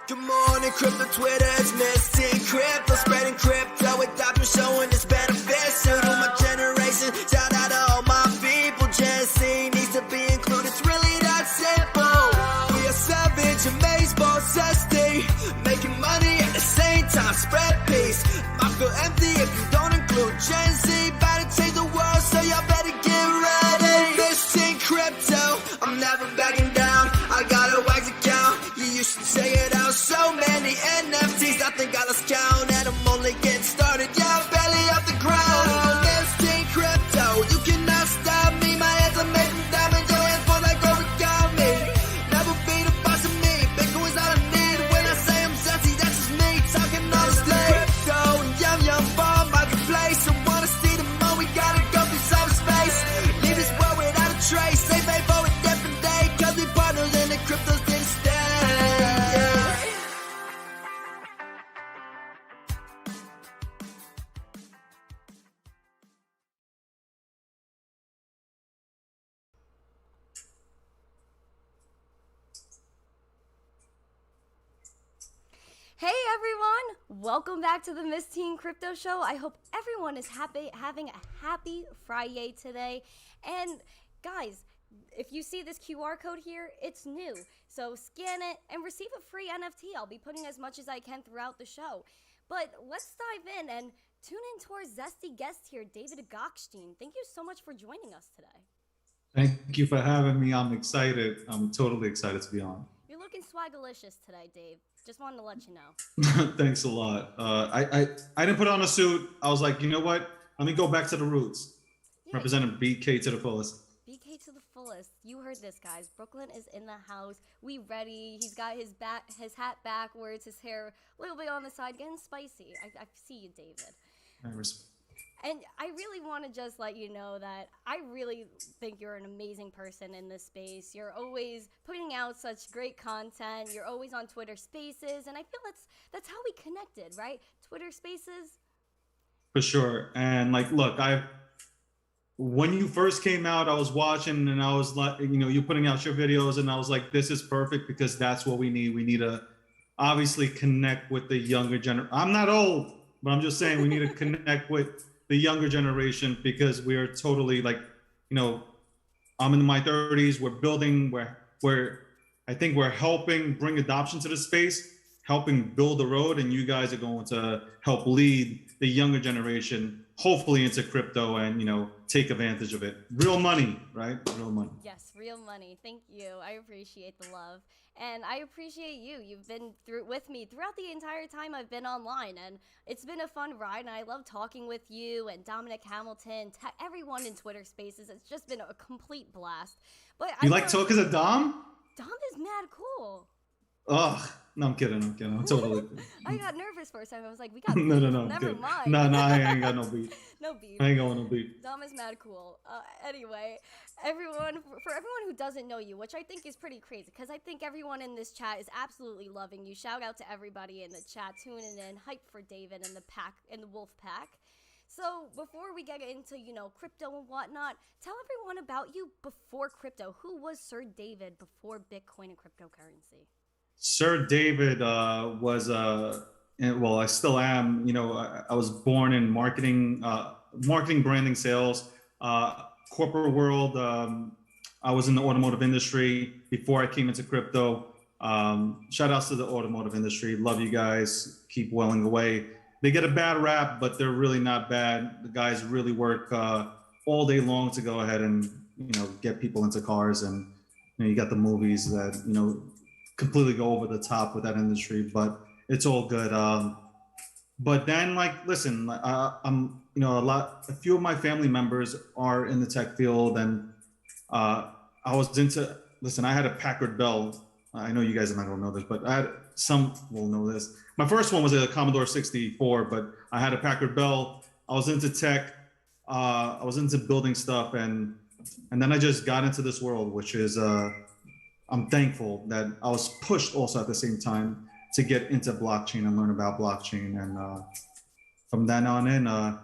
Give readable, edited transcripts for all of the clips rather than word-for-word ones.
Good morning, crypto Twitter is missing crypto, spreading crypto adoption, showing its benefits to my generation. Shout out to all my people, Gen Z needs to be included. It's really that simple. We are savage, amazed, boss, SD, making money at the same time, spread peace. I feel empty if you don't include Gen Z. About to change the world, so y'all better get ready. Missing crypto, I'm never backing down. I got a wax account, you should check it out. So many NFTs, I think I lost count, and I'm only getting started. Yeah, I'm barely off the ground. Missing crypto, you cannot stop me. My hands are made from diamonds, your hands fall like origami. Never be the boss of me. Bitcoin's all I need. When I say I'm zesty, that's just me talking honestly. Crypto and yum bomb marketplace. I wanna see the more we gotta go through cyberspace. Leave this world without a trace. Say pay for a different day, cause we partners in the cryptos did stay. Hey everyone! Welcome back to the Miss Teen Crypto Show. I hope everyone is having a happy Friday today. And guys, if you see this QR code here, it's new. So scan it and receive a free NFT. I'll be putting as much as I can throughout the show. But let's dive in and tune in to our zesty guest here, David Gokhshtein. Thank you so much for joining us today. Thank you for having me. I'm excited. I'm totally excited to be on. You're looking swagalicious today, Dave. Just wanted to let you know. Thanks a lot. I didn't put on a suit. I was like, you know what? Let me go back to the roots. Yeah. Representing BK to the fullest. BK to the fullest. You heard this, guys. Brooklyn is in the house. We ready. He's got his hat backwards, his hair a little bit on the side, getting spicy. I see you, David. And I really want to just let you know that I really think you're an amazing person in this space. You're always putting out such great content. You're always on Twitter Spaces, and I feel that's how we connected, right? Twitter Spaces. For sure. And like, look, when you first came out, I was watching, and I was like, you know, you're putting out your videos, and I was like, this is perfect because that's what we need. We need to obviously connect with the younger generation. I'm not old, but I'm just saying we need to connect with the younger generation because we are totally like, you know, I'm in my 30s. We're building, I think we're helping bring adoption to the space, helping build the road, and you guys are going to help lead the younger generation, hopefully into crypto and, you know, take advantage of it. Real money, right? Real money. Yes, real money. Thank you. I appreciate the love. And I appreciate you. You've been with me throughout the entire time I've been online. And it's been a fun ride. And I love talking with you and Dominic Hamilton, everyone in Twitter Spaces. It's just been a complete blast. But you like talking to Dom? Dom is mad cool. Ugh. No, I'm kidding. I'm totally. I got nervous for a second. I was like, we got no. Never mind. No, I ain't got no beat. No beat. I ain't going no beat. Dom is mad cool. Anyway, for everyone who doesn't know you, which I think is pretty crazy, because I think everyone in this chat is absolutely loving you. Shout out to everybody in the chat tuning in, hype for David and the pack and the Wolf Pack. So before we get into, you know, crypto and whatnot, tell everyone about you before crypto. Who was Sir David before Bitcoin and cryptocurrency? Sir David was, well, I still am, you know, I was born in marketing, branding, sales, corporate world. I was in the automotive industry before I came into crypto. Shout outs to the automotive industry. Love you guys. Keep welling away. They get a bad rap, but they're really not bad. The guys really work all day long to go ahead and, you know, get people into cars. And, you know, you got the movies that, you know, completely go over the top with that industry, but it's all good. But then, like, listen, I'm, you know, a few of my family members are in the tech field, and I was into, listen, I had a Packard Bell. I know you guys are not gonna know this, but some will know this. My first one was a Commodore 64, but I had a Packard Bell. I was into tech. I was into building stuff, and then I just got into this world, which is, I'm thankful that I was pushed also at the same time to get into blockchain and learn about blockchain. And from then on in,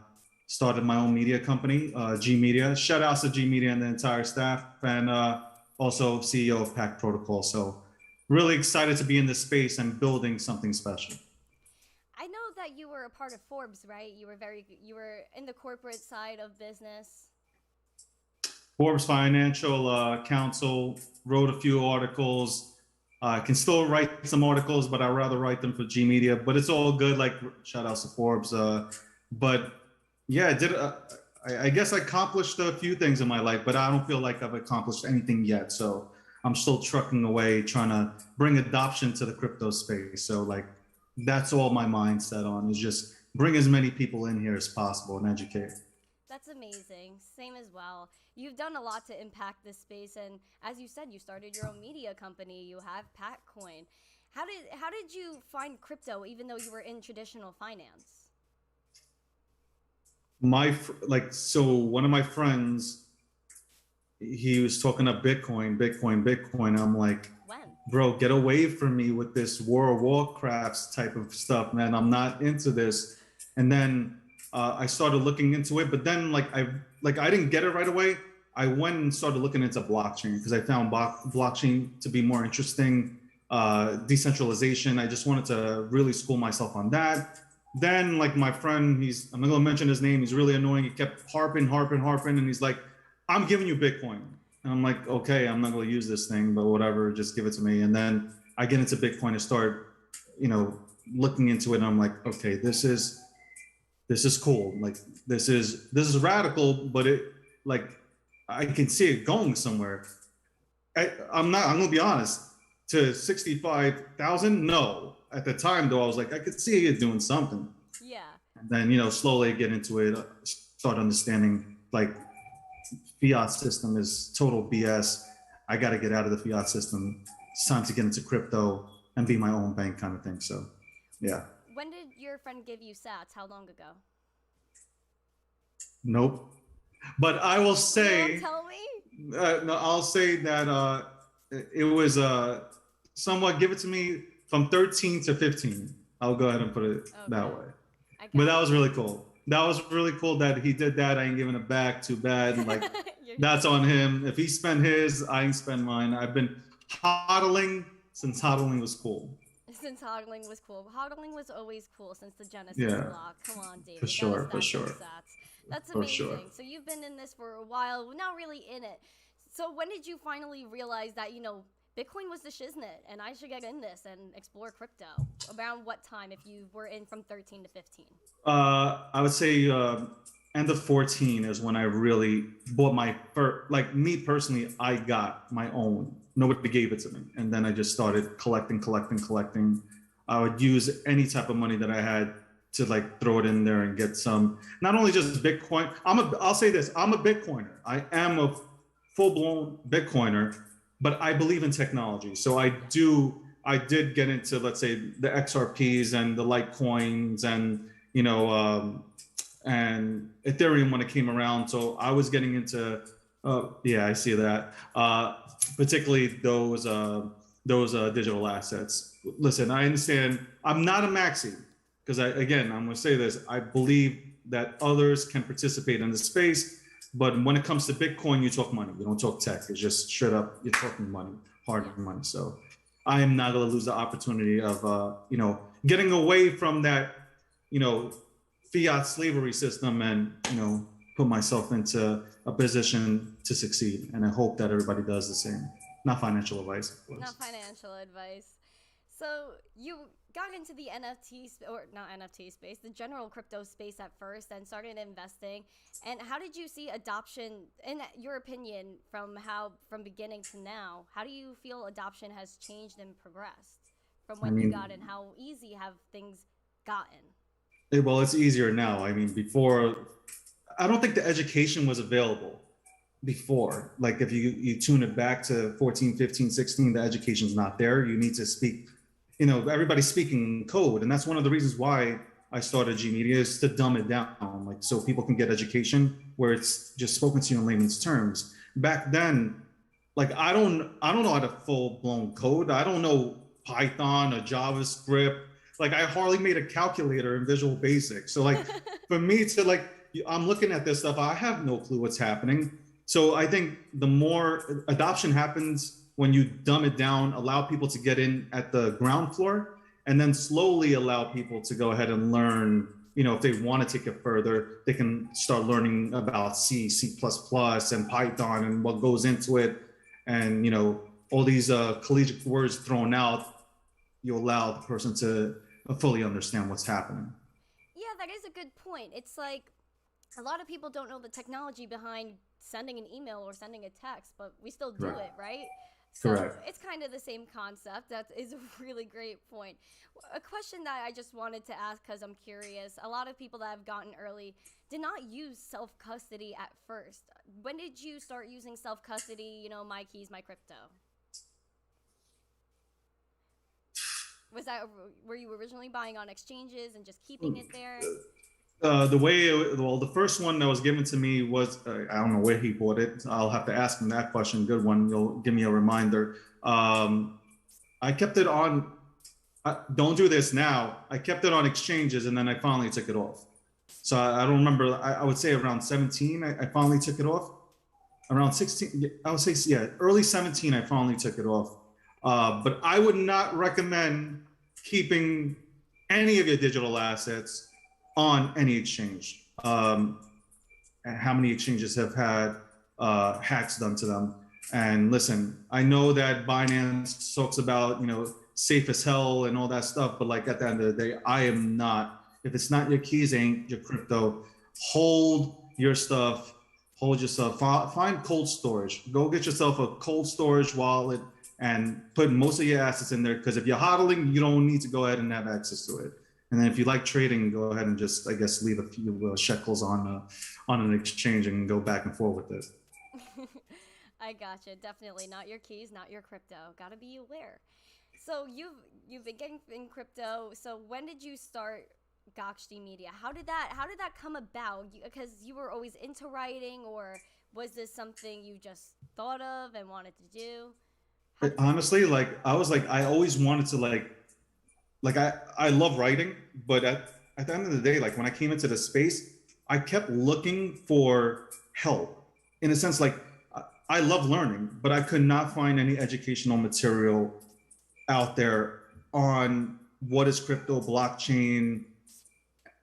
started my own media company, G Media. Shout outs to G Media and the entire staff, and also CEO of Pack Protocol. So really excited to be in this space and building something special. I know that you were a part of Forbes, right? You were in the corporate side of business. Forbes Financial Council, wrote a few articles. I can still write some articles, but I'd rather write them for G Media. But it's all good. Like shout outs to Forbes. But yeah, I guess I accomplished a few things in my life, but I don't feel like I've accomplished anything yet. So I'm still trucking away, trying to bring adoption to the crypto space. So like that's all my mindset on is just bring as many people in here as possible and educate. That's amazing. Same as well. You've done a lot to impact this space, and as you said, you started your own media company. You have Patcoin. How did you find crypto, even though you were in traditional finance? So one of my friends, he was talking up Bitcoin. I'm like, When? bro, get away from me with this World of Warcraft type of stuff, man. I'm not into this. And then I started looking into it, but then I didn't get it right away. I went and started looking into blockchain because I found blockchain to be more interesting. Decentralization. I just wanted to really school myself on that. Then like my friend, I'm not gonna mention his name. He's really annoying. He kept harping, and he's like, "I'm giving you Bitcoin." And I'm like, "Okay, I'm not gonna use this thing, but whatever, just give it to me." And then I get into Bitcoin and start, looking into it. And I'm like, "Okay, this is cool. Like this is radical, but I can see it going somewhere." I'm gonna be honest. To 65,000, no. At the time, though, I was like, I could see it doing something. Yeah. And then, slowly get into it, start understanding like fiat system is total BS. I got to get out of the fiat system. It's time to get into crypto and be my own bank kind of thing. So, yeah. When did your friend give you sats? How long ago? Nope. But I will say. You won't tell me? No, I'll say that it was somewhat give it to me from 13 to 15. I'll go ahead and put it that way. But that was really cool. That was really cool that he did that. I ain't giving it back. Too bad. Like that's on him. If he spent his, I ain't spend mine. I've been hodling since hodling was cool. Since hodling was cool. Hodling was always cool since the Genesis block. Come on, David. For sure. That's amazing. Sure. So you've been in this for a while. We're not really in it. So when did you finally realize that, Bitcoin was the shiznit and I should get in this and explore crypto? Around what time if you were in from 13 to 15? I would say end of 14 is when I really bought my first, like me personally, I got my own. Nobody gave it to me. And then I just started collecting. I would use any type of money that I had to like throw it in there and get some, not only just Bitcoin. I'll say this, I'm a Bitcoiner. I am a full-blown Bitcoiner, but I believe in technology. So I did get into, let's say, the XRPs and the Litecoins and, and Ethereum when it came around. So I was getting into, I see that, particularly those digital assets. Listen, I understand I'm not a maxi because I'm gonna say this, I believe that others can participate in the space. But when it comes to Bitcoin, you talk money. You don't talk tech. It's just straight up, you're talking money, hard money. So I am not going to lose the opportunity of, getting away from that, fiat slavery system and, put myself into a position to succeed. And I hope that everybody does the same. Not financial advice, of course. Not financial advice. So you got into the NFT space, the general crypto space at first and started investing. And how did you see adoption, in your opinion, from beginning to now? How do you feel adoption has changed and progressed from when you got in? How easy have things gotten? Well, it's easier now. I mean, before, I don't think the education was available before. Like if you tune it back to 14, 15, 16, the education's not there. You need to speak, everybody's speaking code. And that's one of the reasons why I started G Media is to dumb it down, like so people can get education where it's just spoken to you in layman's terms. Back then, like I don't know how to full blown code. I don't know Python or JavaScript. Like I hardly made a calculator in Visual Basic. So like for me to I'm looking at this stuff, I have no clue what's happening. So I think the more adoption happens when you dumb it down, allow people to get in at the ground floor, and then slowly allow people to go ahead and learn. If they want to take it further, they can start learning about C, C++, and Python and what goes into it. And, all these collegiate words thrown out, you allow the person to fully understand what's happening. Yeah, that is a good point. It's like a lot of people don't know the technology behind sending an email or sending a text, but we still do it, right? So Correct. it's kind of the same concept. That is a really great point. A question that I just wanted to ask because I'm curious. A lot of people that have gotten early did not use self-custody at first. When did you start using self-custody, my keys, my crypto? Were you originally buying on exchanges and just keeping it there? The first one that was given to me was, I don't know where he bought it. I'll have to ask him that question. Good one. You'll give me a reminder. I kept it on, don't do this now. I kept it on exchanges and then I finally took it off. So I don't remember, I would say around 17, I finally took it off. Around 16, I would say, yeah, early 17, I finally took it off. But I would not recommend keeping any of your digital assets on any exchange. And how many exchanges have had hacks done to them? And listen, I know that Binance talks about, safe as hell and all that stuff, but like at the end of the day, I am not. If it's not your keys, ain't your crypto. Hold your stuff. Hold yourself. Find cold storage. Go get yourself a cold storage wallet and put most of your assets in there. Because if you're hodling, you don't need to go ahead and have access to it. And then if you like trading, go ahead and just, I guess, leave a few shekels on an exchange and go back and forth with it. I gotcha. Definitely not your keys, not your crypto. Gotta be aware. So you've been getting in crypto. So when did you start Gokhshtein Media? How did that come about? Because you were always into writing, or was this something you just thought of and wanted to do? Honestly, I always wanted to I love writing, but at the end of the day, like when I came into the space, I kept looking for help. In a sense, like I love learning, but I could not find any educational material out there on what is crypto, blockchain,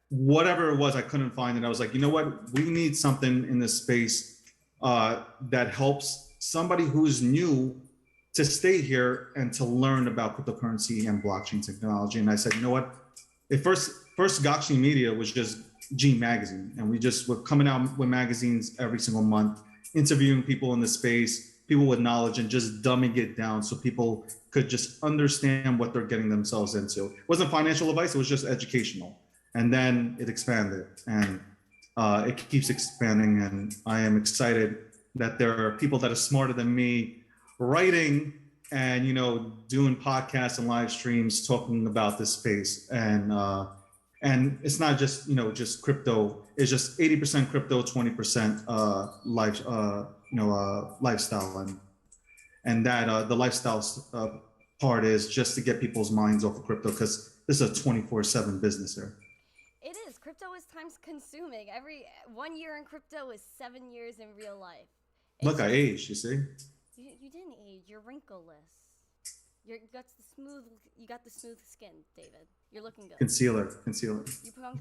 whatever it was. I couldn't find it. I was like, you know what? We need something in this space that helps somebody who's new to stay here and to learn about cryptocurrency and blockchain technology. And I said, you know what? First Gokhshtein Media was just G Magazine. And we just were coming out with magazines every single month, interviewing people in the space, people with knowledge, and just dumbing it down so people could just understand what they're getting themselves into. It wasn't financial advice, it was just educational. And then it expanded and it keeps expanding. And I am excited that there are people that are smarter than me writing and doing podcasts and live streams talking about this space. And it's not just just crypto. It's just 80% crypto, 20% lifestyle, and that the lifestyle part is just to get people's minds off of crypto, because this is a 24/7 business here. It is. Crypto is time consuming. Every 1 year in crypto is 7 years in real life. Look, I aged, you see. You didn't age. You're wrinkleless. You got the smooth skin, David. You're looking good. Concealer. You put on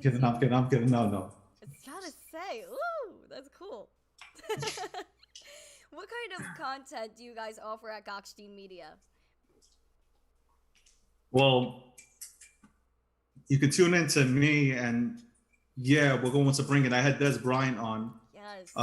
I'm kidding. No. It's gotta say, ooh, that's cool. What kind of content do you guys offer at Gokhshtein Media? Well, you can tune into me, and yeah, we're going to bring it. I had Des Bryant on. Yes.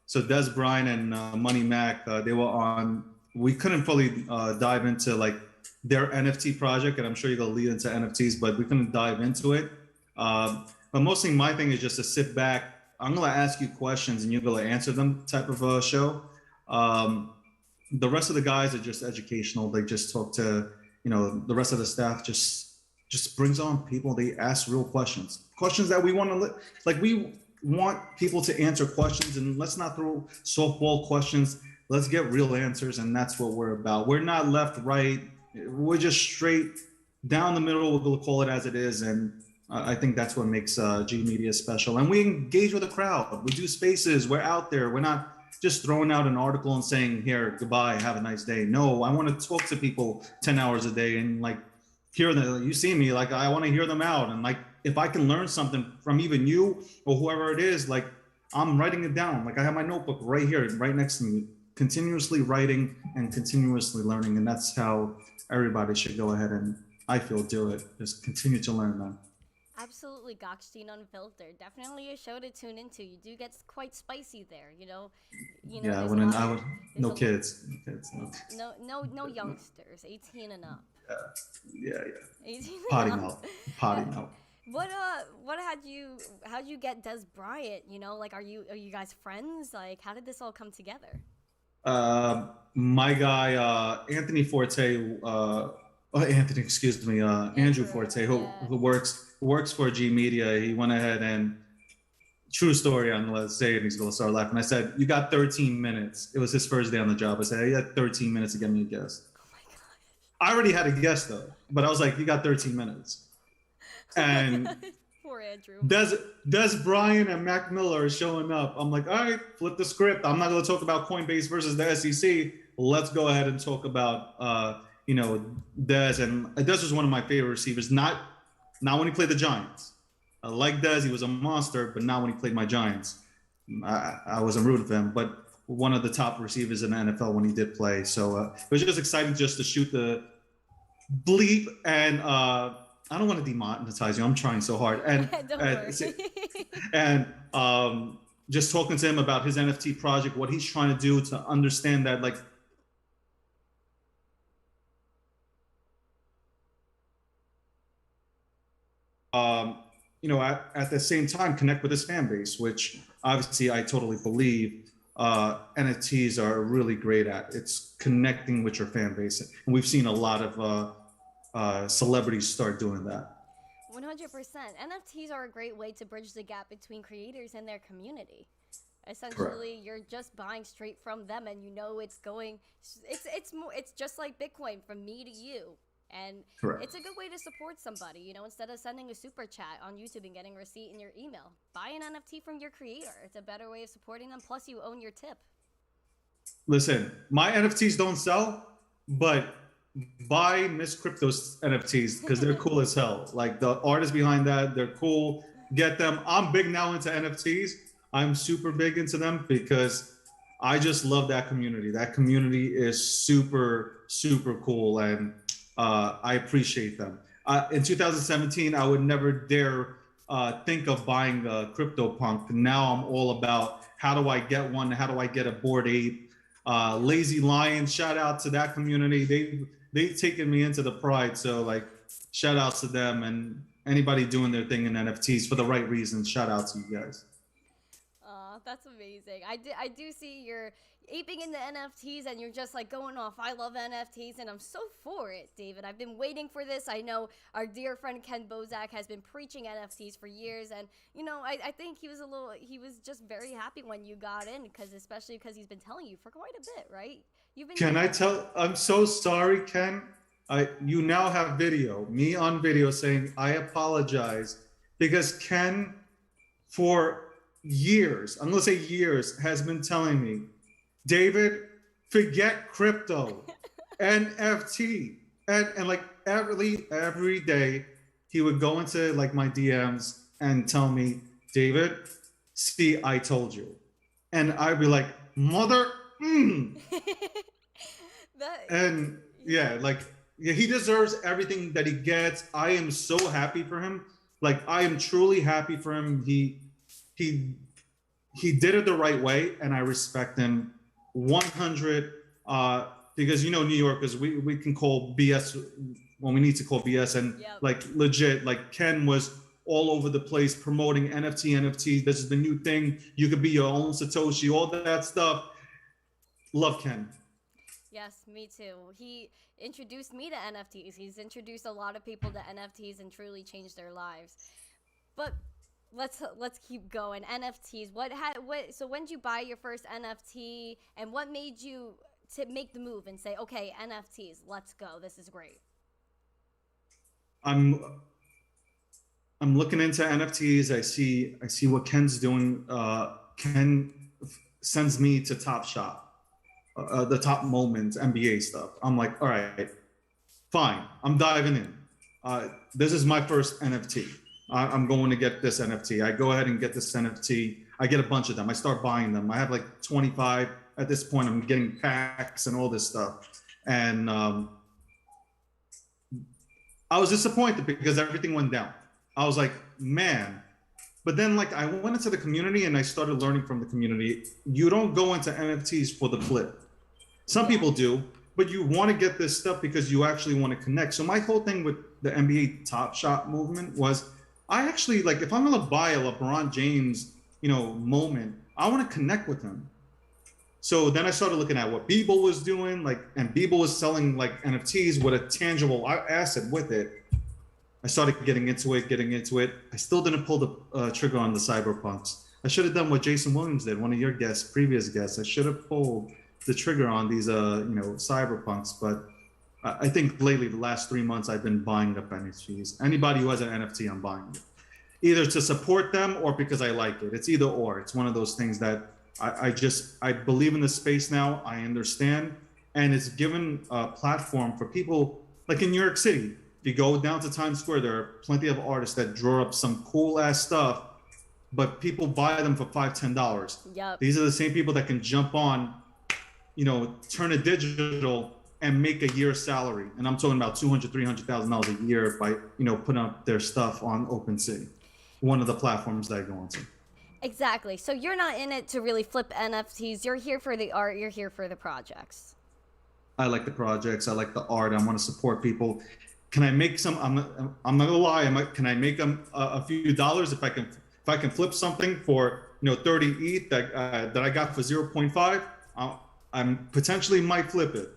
So Des Bryant and Money Mac, they were on. We couldn't fully dive into like their NFT project, and I'm sure you're gonna lead into NFTs, but we couldn't dive into it. But mostly my thing is just to sit back. I'm gonna ask you questions, and you're gonna answer them type of a show. The rest of the guys are just educational. They just talk to the rest of the staff. Just brings on people. They ask real questions that we want to we want people to answer questions, and let's not throw softball questions. Let's get real answers, and that's what we're about. We're not left, right. We're just straight down the middle. We'll call it as it is, and I think that's what makes G Media special. And we engage with the crowd. We do spaces. We're out there. We're not just throwing out an article and saying, here, goodbye, have a nice day. No, I want to talk to people 10 hours a day and like hear them. You see me, like I want to hear them out. And like, if I can learn something from even you or whoever it is, like I'm writing it down. Like I have my notebook right here, right next to me, continuously writing and continuously learning. And that's how everybody should go ahead and, I feel, do it. Just continue to learn, man. Absolutely, Gokhshtein Unfiltered. Definitely a show to tune into. You do get quite spicy there, you know. Yeah, there's when a lot I of, was there's no a, kids, no youngsters, 18 and up. yeah. 18 Potty and mouth, up. potty mouth. What how'd you get Des Bryant? You know, like are you guys friends? Like how did this all come together? My guy, Anthony Forte, Anthony, excuse me, Andrew Forte, who works for G Media. He went ahead and, true story, I'm gonna say it, he's gonna start laughing. I said, you got 13 minutes. It was his first day on the job. I said, you got 13 minutes to get me a guest. Oh my god. I already had a guest though, but I was like, you got 13 minutes. And poor Andrew. Des Bryant and Mac Miller are showing up. I'm like, all right, flip the script. I'm not gonna talk about Coinbase versus the SEC. Let's go ahead and talk about Dez. And Dez was one of my favorite receivers. Not when he played the Giants. I like Dez, he was a monster, but not when he played my Giants. I wasn't rooting for him, but one of the top receivers in the NFL when he did play. So it was just exciting just to shoot the bleep. And I don't want to demonetize you. I'm trying so hard. And and just talking to him about his NFT project, what he's trying to do to understand that, like, at the same time, connect with his fan base, which obviously I totally believe NFTs are really great at. It's connecting with your fan base. And we've seen a lot of celebrities start doing that. 100%. NFTs are a great way to bridge the gap between creators and their community. Essentially, correct. You're just buying straight from them, and it's just like Bitcoin from me to you. And correct. It's a good way to support somebody, instead of sending a super chat on YouTube and getting a receipt in your email. Buy an NFT from your creator. It's a better way of supporting them. Plus, you own your tip. Listen, my NFTs don't sell, but buy Miss Crypto's NFTs because they're cool as hell. Like the artists behind that, they're cool. Get them. I'm big now into NFTs. I'm super big into them because I just love that community. That community is super, super cool. And I appreciate them. In 2017, I would never dare think of buying a CryptoPunk. Now I'm all about how do I get one? How do I get a Bored Ape? Lazy Lion, shout out to that community. They've taken me into the pride. So like, shout out to them and anybody doing their thing in NFTs for the right reasons. Shout out to you guys. That's amazing. I do see you're aping in the NFTs and you're just like going off. I love NFTs and I'm so for it, David. I've been waiting for this. I know our dear friend Ken Bozak has been preaching NFTs for years, and I think he was just very happy when you got in, especially because he's been telling you for quite a bit, right? I'm so sorry, Ken. You now have me on video saying I apologize because Ken, for years, I'm gonna say years, has been telling me, David, forget crypto, NFT, and like every day he would go into like my DMs and tell me, David, see, I told you, and I'd be like, mother, and he deserves everything that he gets. I am so happy for him. Like I am truly happy for him. He did it the right way, and I respect him 100. Because New Yorkers, we can call BS when we need to call BS, and like legit, like Ken was all over the place promoting NFT. This is the new thing. You could be your own Satoshi, all that stuff. Love Ken. Yes, me too. He introduced me to NFTs. He's introduced a lot of people to NFTs and truly changed their lives. But let's keep going. NFTs. So when did you buy your first NFT, and what made you to make the move and say, okay, NFTs, let's go. This is great. I'm looking into NFTs. I see what Ken's doing. Ken, sends me to Top Shop, the top moments, NBA stuff. I'm like, all right, fine. I'm diving in. This is my first NFT. I'm going to get this NFT. I go ahead and get this NFT. I get a bunch of them. I start buying them. I have like 25 at this point. I'm getting packs and all this stuff. And I was disappointed because everything went down. I was like, man. But then like I went into the community and I started learning from the community. You don't go into NFTs for the flip. Some people do, but you want to get this stuff because you actually want to connect. So my whole thing with the NBA Top Shot movement was I actually like, if I'm going to buy a LeBron James, moment, I want to connect with him. So then I started looking at what Beeble was doing, and Beeble was selling like NFTs with a tangible asset with it. I started getting into it. I still didn't pull the trigger on the Cyberpunks. I should have done what Jason Williams did, one of your previous guests. I should have pulled the trigger on these, Cyberpunks. But I think lately, the last 3 months, I've been buying up NFTs. Anybody who has an NFT, I'm buying it. Either to support them or because I like it. It's either or. It's one of those things that I believe in the space now. I understand. And it's given a platform for people like in New York City. If you go down to Times Square, there are plenty of artists that draw up some cool ass stuff, but people buy them for $5, $10. Yep. These are the same people that can jump on, turn it digital and make a year's salary. And I'm talking about $200,000, $300,000 a year by, putting up their stuff on OpenSea, one of the platforms that I go onto. Exactly. So you're not in it to really flip NFTs. You're here for the art. You're here for the projects. I like the projects. I like the art. I want to support people. Can I make some? I'm not gonna lie. Can I make a few dollars if I can flip something for 30 ETH that I got for 0.5? I'm potentially might flip it.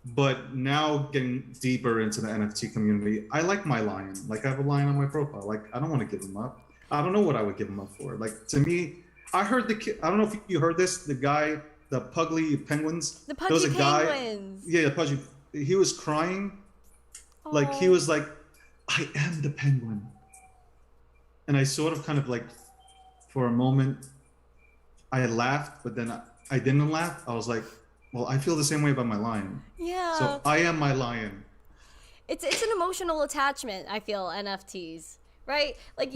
But now getting deeper into the NFT community, I like my lion. Like I have a lion on my profile. Like I don't want to give him up. I don't know what I would give him up for. Like to me, I heard I don't know if you heard this. The guy, the Pugly Penguins. The Pudgy Penguins. Yeah, the Pudgy. He was crying. Like he was like, I am the penguin. And I sort of kind of like, for a moment, I laughed, but then I didn't laugh. I was like, well, I feel the same way about my lion. Yeah. So I am my lion. It's an emotional attachment, I feel, NFTs, right? Like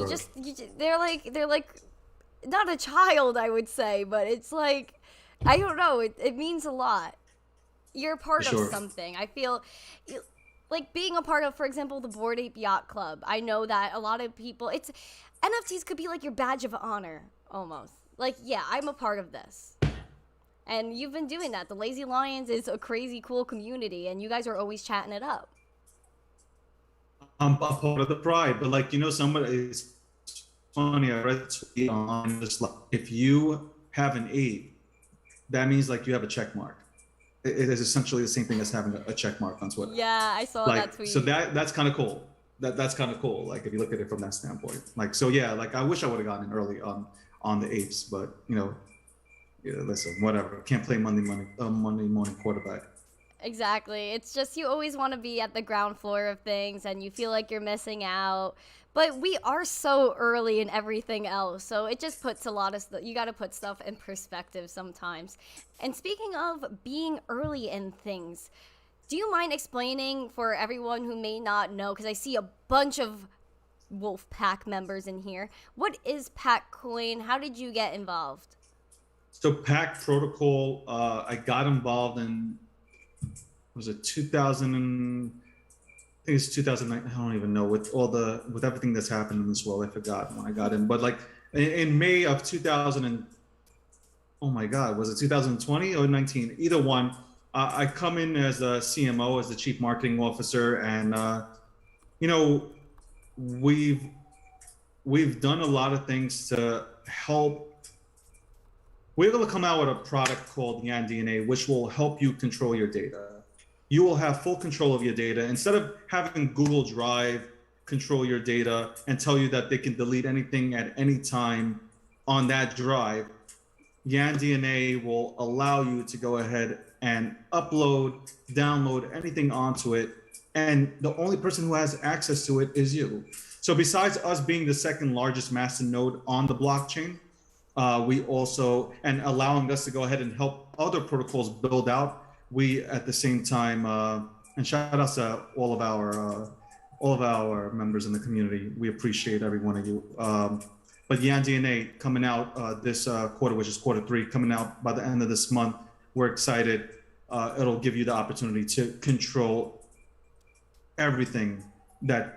they're like not a child, I would say, but it's like, I don't know, it means a lot. You're a part of something. I feel like being a part of, for example, the Bored Ape Yacht Club. I know that a lot of people, NFTs could be like your badge of honor, almost. Like, yeah, I'm a part of this. And you've been doing that. The Lazy Lions is a crazy cool community, and you guys are always chatting it up. I'm a part of the pride, but like, somebody, it's funny, I read a tweet on this, like, if you have an 8, that means like you have a check mark. It is essentially the same thing as having a check mark on Twitter. Yeah, I saw that tweet. So that's kind of cool. That's kind of cool. Like if you look at it from that standpoint. Like, so yeah, like I wish I would have gotten in early on the apes, but listen, whatever. Can't play Monday morning quarterback. Exactly. It's just you always want to be at the ground floor of things and you feel like you're missing out. But we are so early in everything else. So it just puts a lot of you got to put stuff in perspective sometimes. And speaking of being early in things, do you mind explaining for everyone who may not know, because I see a bunch of Wolf Pack members in here, what is Pack Coin? How did you get involved? So Pack Protocol, I got involved in, was it 2000 I think it's 2009. I don't even know with everything that's happened in this world. I forgot when I got in, but like in May of 2000 and oh my God, was it 2020 or 19? Either one. I come in as a CMO, as the Chief Marketing Officer, and we've done a lot of things to help. We're able to come out with a product called Yan DNA, which will help you control your data. You will have full control of your data. Instead of having Google Drive control your data and tell you that they can delete anything at any time on that drive, Yan DNA will allow you to go ahead and upload, download anything onto it. And the only person who has access to it is you. So besides us being the second largest Masternode on the blockchain, We also, and allowing us to go ahead and help other protocols build out. We at the same time, and shout outs to all of our members in the community. We appreciate every one of you. But DNA coming out this quarter, which is Q3, coming out by the end of this month. We're excited. It'll give you the opportunity to control everything that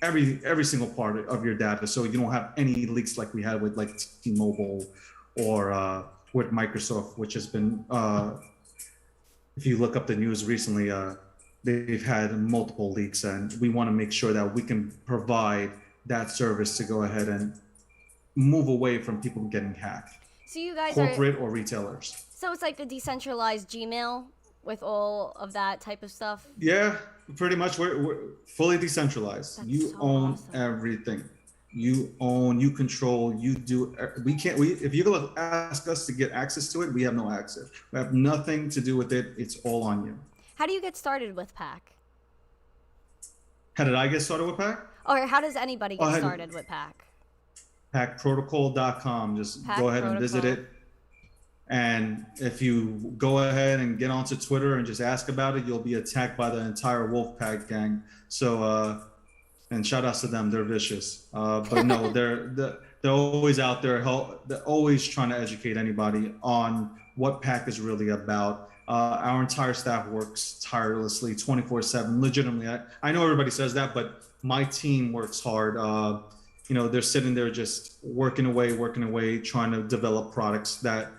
every single part of your data, so you don't have any leaks like we had with like T-Mobile or with Microsoft, which has been if you look up the news recently, they've had multiple leaks, and we want to make sure that we can provide that service to go ahead and move away from people getting hacked. So you guys corporate or retailers. So it's like a decentralized Gmail with all of that type of stuff? Yeah, pretty much. We're fully decentralized. That's you so own awesome. everything. You own, you control, you do. If you're going to ask us to get access to it, we have no access. We have nothing to do with it. It's all on you. How do you get started with PAC? How did I get started with PAC? Or how does anybody get started with PAC? PACprotocol.com. Just go ahead and visit it. And if you go ahead and get onto Twitter and just ask about it, you'll be attacked by the entire Wolfpack gang. So, and shout outs to them, they're vicious. But no, they're always out there. They're always trying to educate anybody on what PAC is really about. Our entire staff works tirelessly, 24/7. Legitimately, I know everybody says that, but my team works hard. They're sitting there just working away, trying to develop products that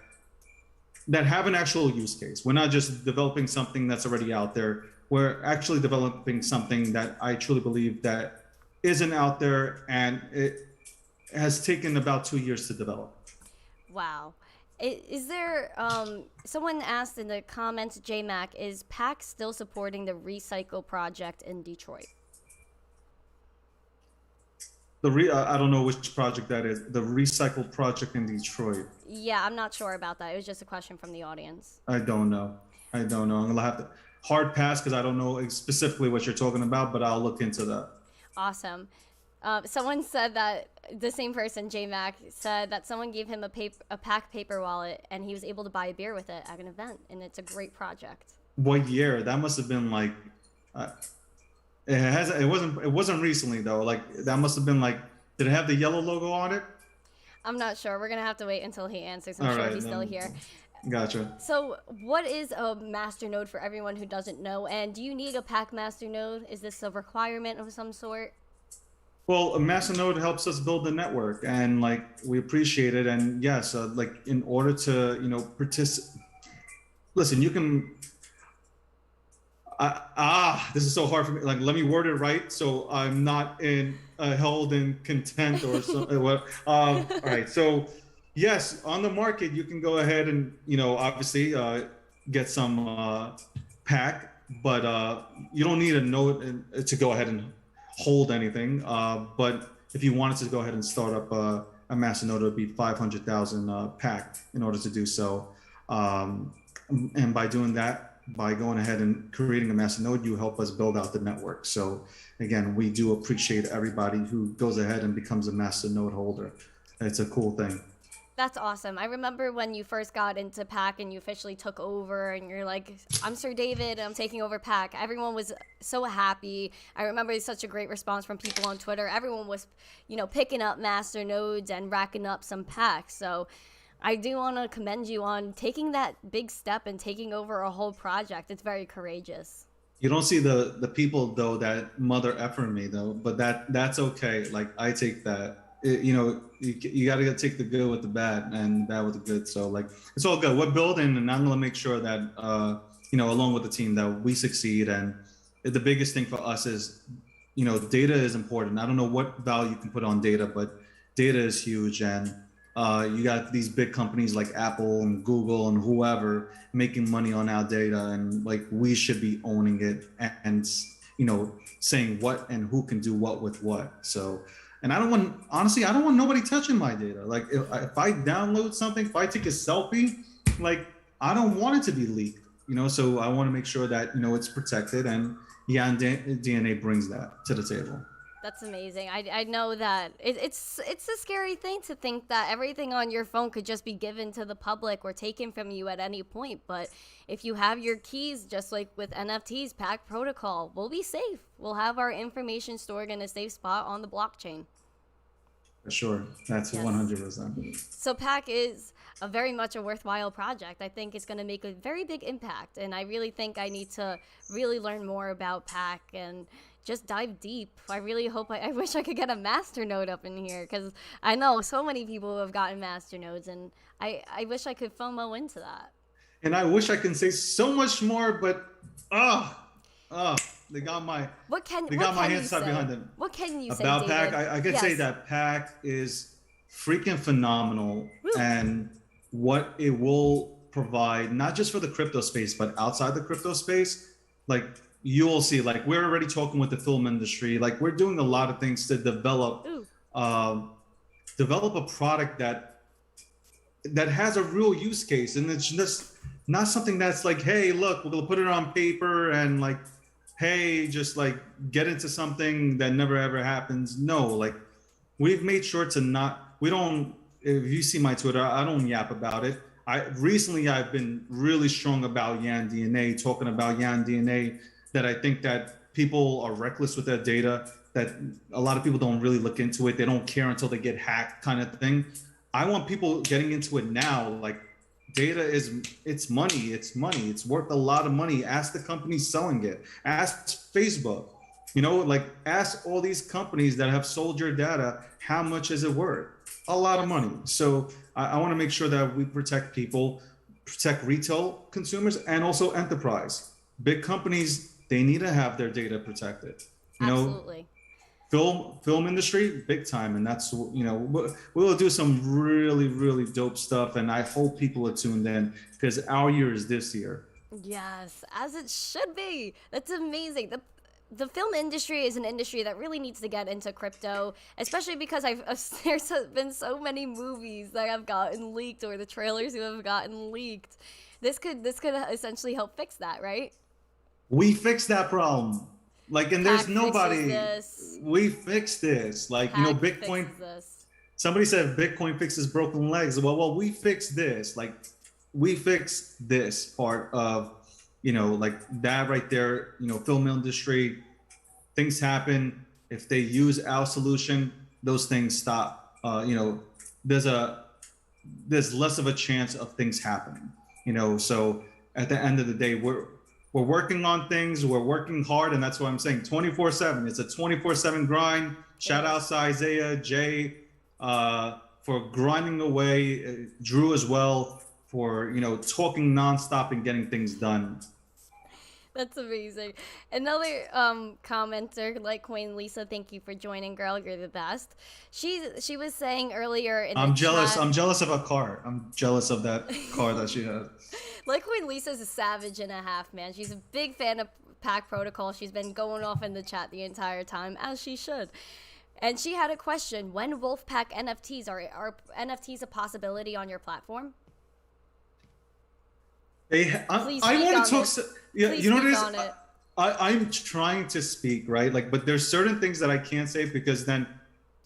have an actual use case. We're not just developing something that's already out there. We're actually developing something that I truly believe that isn't out there, and it has taken about 2 years to develop. Wow. Is there, someone asked in the comments, JMac, is PAC still supporting the Recycle project in Detroit? I don't know which project that is. The Recycle project in Detroit. Yeah, I'm not sure about that. It was just a question from the audience. I don't know. I'm gonna have to hard pass because I don't know specifically what you're talking about, but I'll look into that. Awesome. Someone said that the same person, JMac, said that someone gave him a PAC paper wallet and he was able to buy a beer with it at an event, and it's a great project. What year? That must have been like. It wasn't recently though. Like that must have been like. Did it have the yellow logo on it? I'm not sure. We're gonna have to wait until he answers. I'm sure he's still here. Gotcha. So, what is a Masternode for everyone who doesn't know? And do you need a PAC Masternode? Is this a requirement of some sort? Well, a Masternode helps us build the network, and like we appreciate it. And yes, like in order to participate. Listen, you can. This is so hard for me. Like, let me word it right so I'm not held in contempt or something. All right. So, yes, on the market, you can go ahead and obviously get some PAC, but you don't need a node to go ahead and hold anything. But if you wanted to go ahead and start up a Masternode, it would be 500,000 PAC in order to do so. And by doing that, by going ahead and creating a Masternode, you help us build out the network. So again, we do appreciate everybody who goes ahead and becomes a Masternode holder. It's a cool thing. That's awesome. I remember when you first got into PAC and you officially took over and you're like, I'm Sir David, I'm taking over PAC. Everyone was so happy. I remember such a great response from people on Twitter. Everyone was, picking up Masternodes and racking up some PAC. So I do want to commend you on taking that big step and taking over a whole project. It's very courageous. You don't see the people though that mother effing me though, but that's okay. Like I take that. You got to take the good with the bad and the bad with the good. So like it's all good. We're building, and I'm gonna make sure that along with the team that we succeed. And the biggest thing for us is data is important. I don't know what value you can put on data, but data is huge. And you got these big companies like Apple and Google and whoever making money on our data, and like we should be owning it and saying what and who can do what with what. So, and I don't want nobody touching my data. Like if I download something, if I take a selfie, like I don't want it to be leaked. So I want to make sure that it's protected, and DNA brings that to the table. That's amazing. I know that it's a scary thing to think that everything on your phone could just be given to the public or taken from you at any point. But if you have your keys, just like with NFTs, Pack Protocol, we'll be safe. We'll have our information stored in a safe spot on the blockchain. For sure. That's 100%. So Pack is a very much a worthwhile project. I think it's going to make a very big impact. And I really think I need to really learn more about Pack and just dive deep. I really hope, I wish I could get a Masternode up in here, because I know so many people who have gotten Masternodes, and I wish I could FOMO into that. And I wish I can say so much more, but they got my hands tied behind them. What can you say about David? Pack? I can say that Pack is freaking phenomenal. Woo. And what it will provide, not just for the crypto space, but outside the crypto space, like you will see, like we're already talking with the film industry, like we're doing a lot of things to develop a product that has a real use case, and it's just not something that's like, hey, look, we're gonna put it on paper and like, hey, just like get into something that never ever happens. No, like we've made sure to not, we don't, if you see my Twitter, I don't yap about it. Recently I've been really strong about Yan DNA, talking about Yan DNA, that I think that people are reckless with their data, that a lot of people don't really look into it. They don't care until they get hacked, kind of thing. I want people getting into it now. Like data it's money. It's worth a lot of money. Ask the companies selling it. Ask Facebook, like ask all these companies that have sold your data, how much is it worth? A lot of money. So I want to make sure that we protect people, protect retail consumers, and also enterprise. Big companies, they need to have their data protected. Absolutely. Film industry, big time. And that's, we'll do some really, really dope stuff. And I hope people are tuned in, because our year is this year. Yes, as it should be. That's amazing. The film industry is an industry that really needs to get into crypto, especially because there's been so many movies that have gotten leaked, or the trailers who have gotten leaked. This could essentially help fix that, right? We fixed that problem. Like, and there's nobody. We fixed this. Like, Bitcoin. Somebody said Bitcoin fixes broken legs. Well, we fixed this. Like, we fixed this part of, like that right there. Film industry, things happen. If they use our solution, those things stop. There's less of a chance of things happening. So at the end of the day, we're working on things, we're working hard, and that's what I'm saying, 24/7. It's a 24/7 grind. Shout out to Isaiah, Jay, for grinding away, Drew as well, for, talking nonstop and getting things done. That's amazing. Another commenter, like Queen Lisa, thank you for joining, girl. You're the best. She was saying earlier in I'm the jealous. chat, I'm jealous of a car. I'm jealous of that car that she has. Like Queen Lisa's a savage and a half, man. She's a big fan of Pack Protocol. She's been going off in the chat the entire time, as she should. And she had a question: when Wolfpack NFTs are NFTs a possibility on your platform? I want to talk. Yeah, you know what it is. I'm trying to speak, right? Like, but there's certain things that I can't say, because then,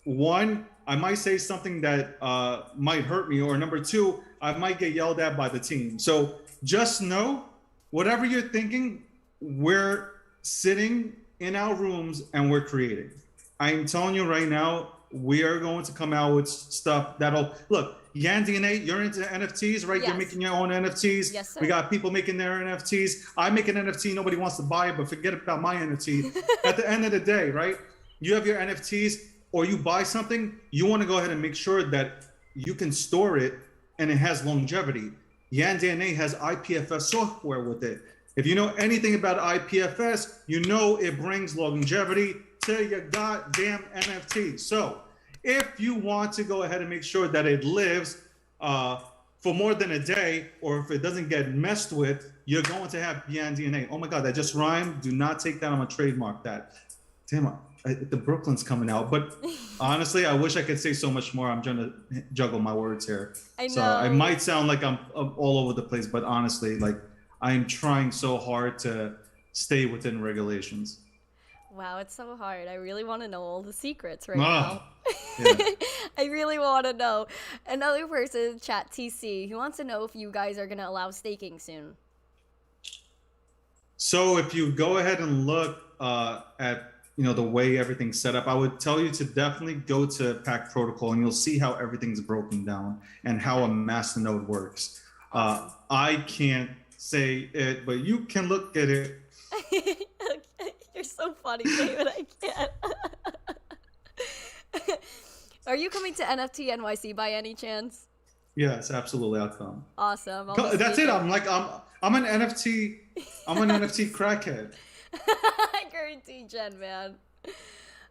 one, I might say something that might hurt me, or number two, I might get yelled at by the team. So just know, whatever you're thinking, we're sitting in our rooms and we're creating. I'm telling you right now, we are going to come out with stuff that'll look. Yan DNA, you're into NFTs, right? Yes. You're making your own NFTs. Yes, sir. We got people making their NFTs. I make an NFT, nobody wants to buy it, but forget about my NFT. At the end of the day, right? You have your NFTs, or you buy something, you want to go ahead and make sure that you can store it and it has longevity. Yan DNA has IPFS software with it. If you know anything about IPFS, you know it brings longevity to your goddamn NFT. So if you want to go ahead and make sure that it lives for more than a day, or if it doesn't get messed with, you're going to have Yan DNA. Oh my God, that just rhymed. Do not take that. I'm gonna trademark that. Damn, the Brooklyn's coming out. But honestly, I wish I could say so much more. I'm trying to juggle my words here. I know. So I might sound like I'm all over the place, but honestly, like I'm trying so hard to stay within regulations. Wow, it's so hard. I really want to know all the secrets right Oh, now. yeah. I really want to know. Another person, Chat TC, he wants to know if you guys are going to allow staking soon. So if you go ahead and look at the way everything's set up, I would tell you to definitely go to Pack Protocol, and you'll see how everything's broken down and how a Masternode works. Awesome. I can't say it, but you can look at it. You're so funny, David. I can't. Are you coming to NFT NYC by any chance? Yes, absolutely. I'll come. Awesome. That's it. I'm an NFT. I'm an NFT crackhead. I guarantee, Jen, man.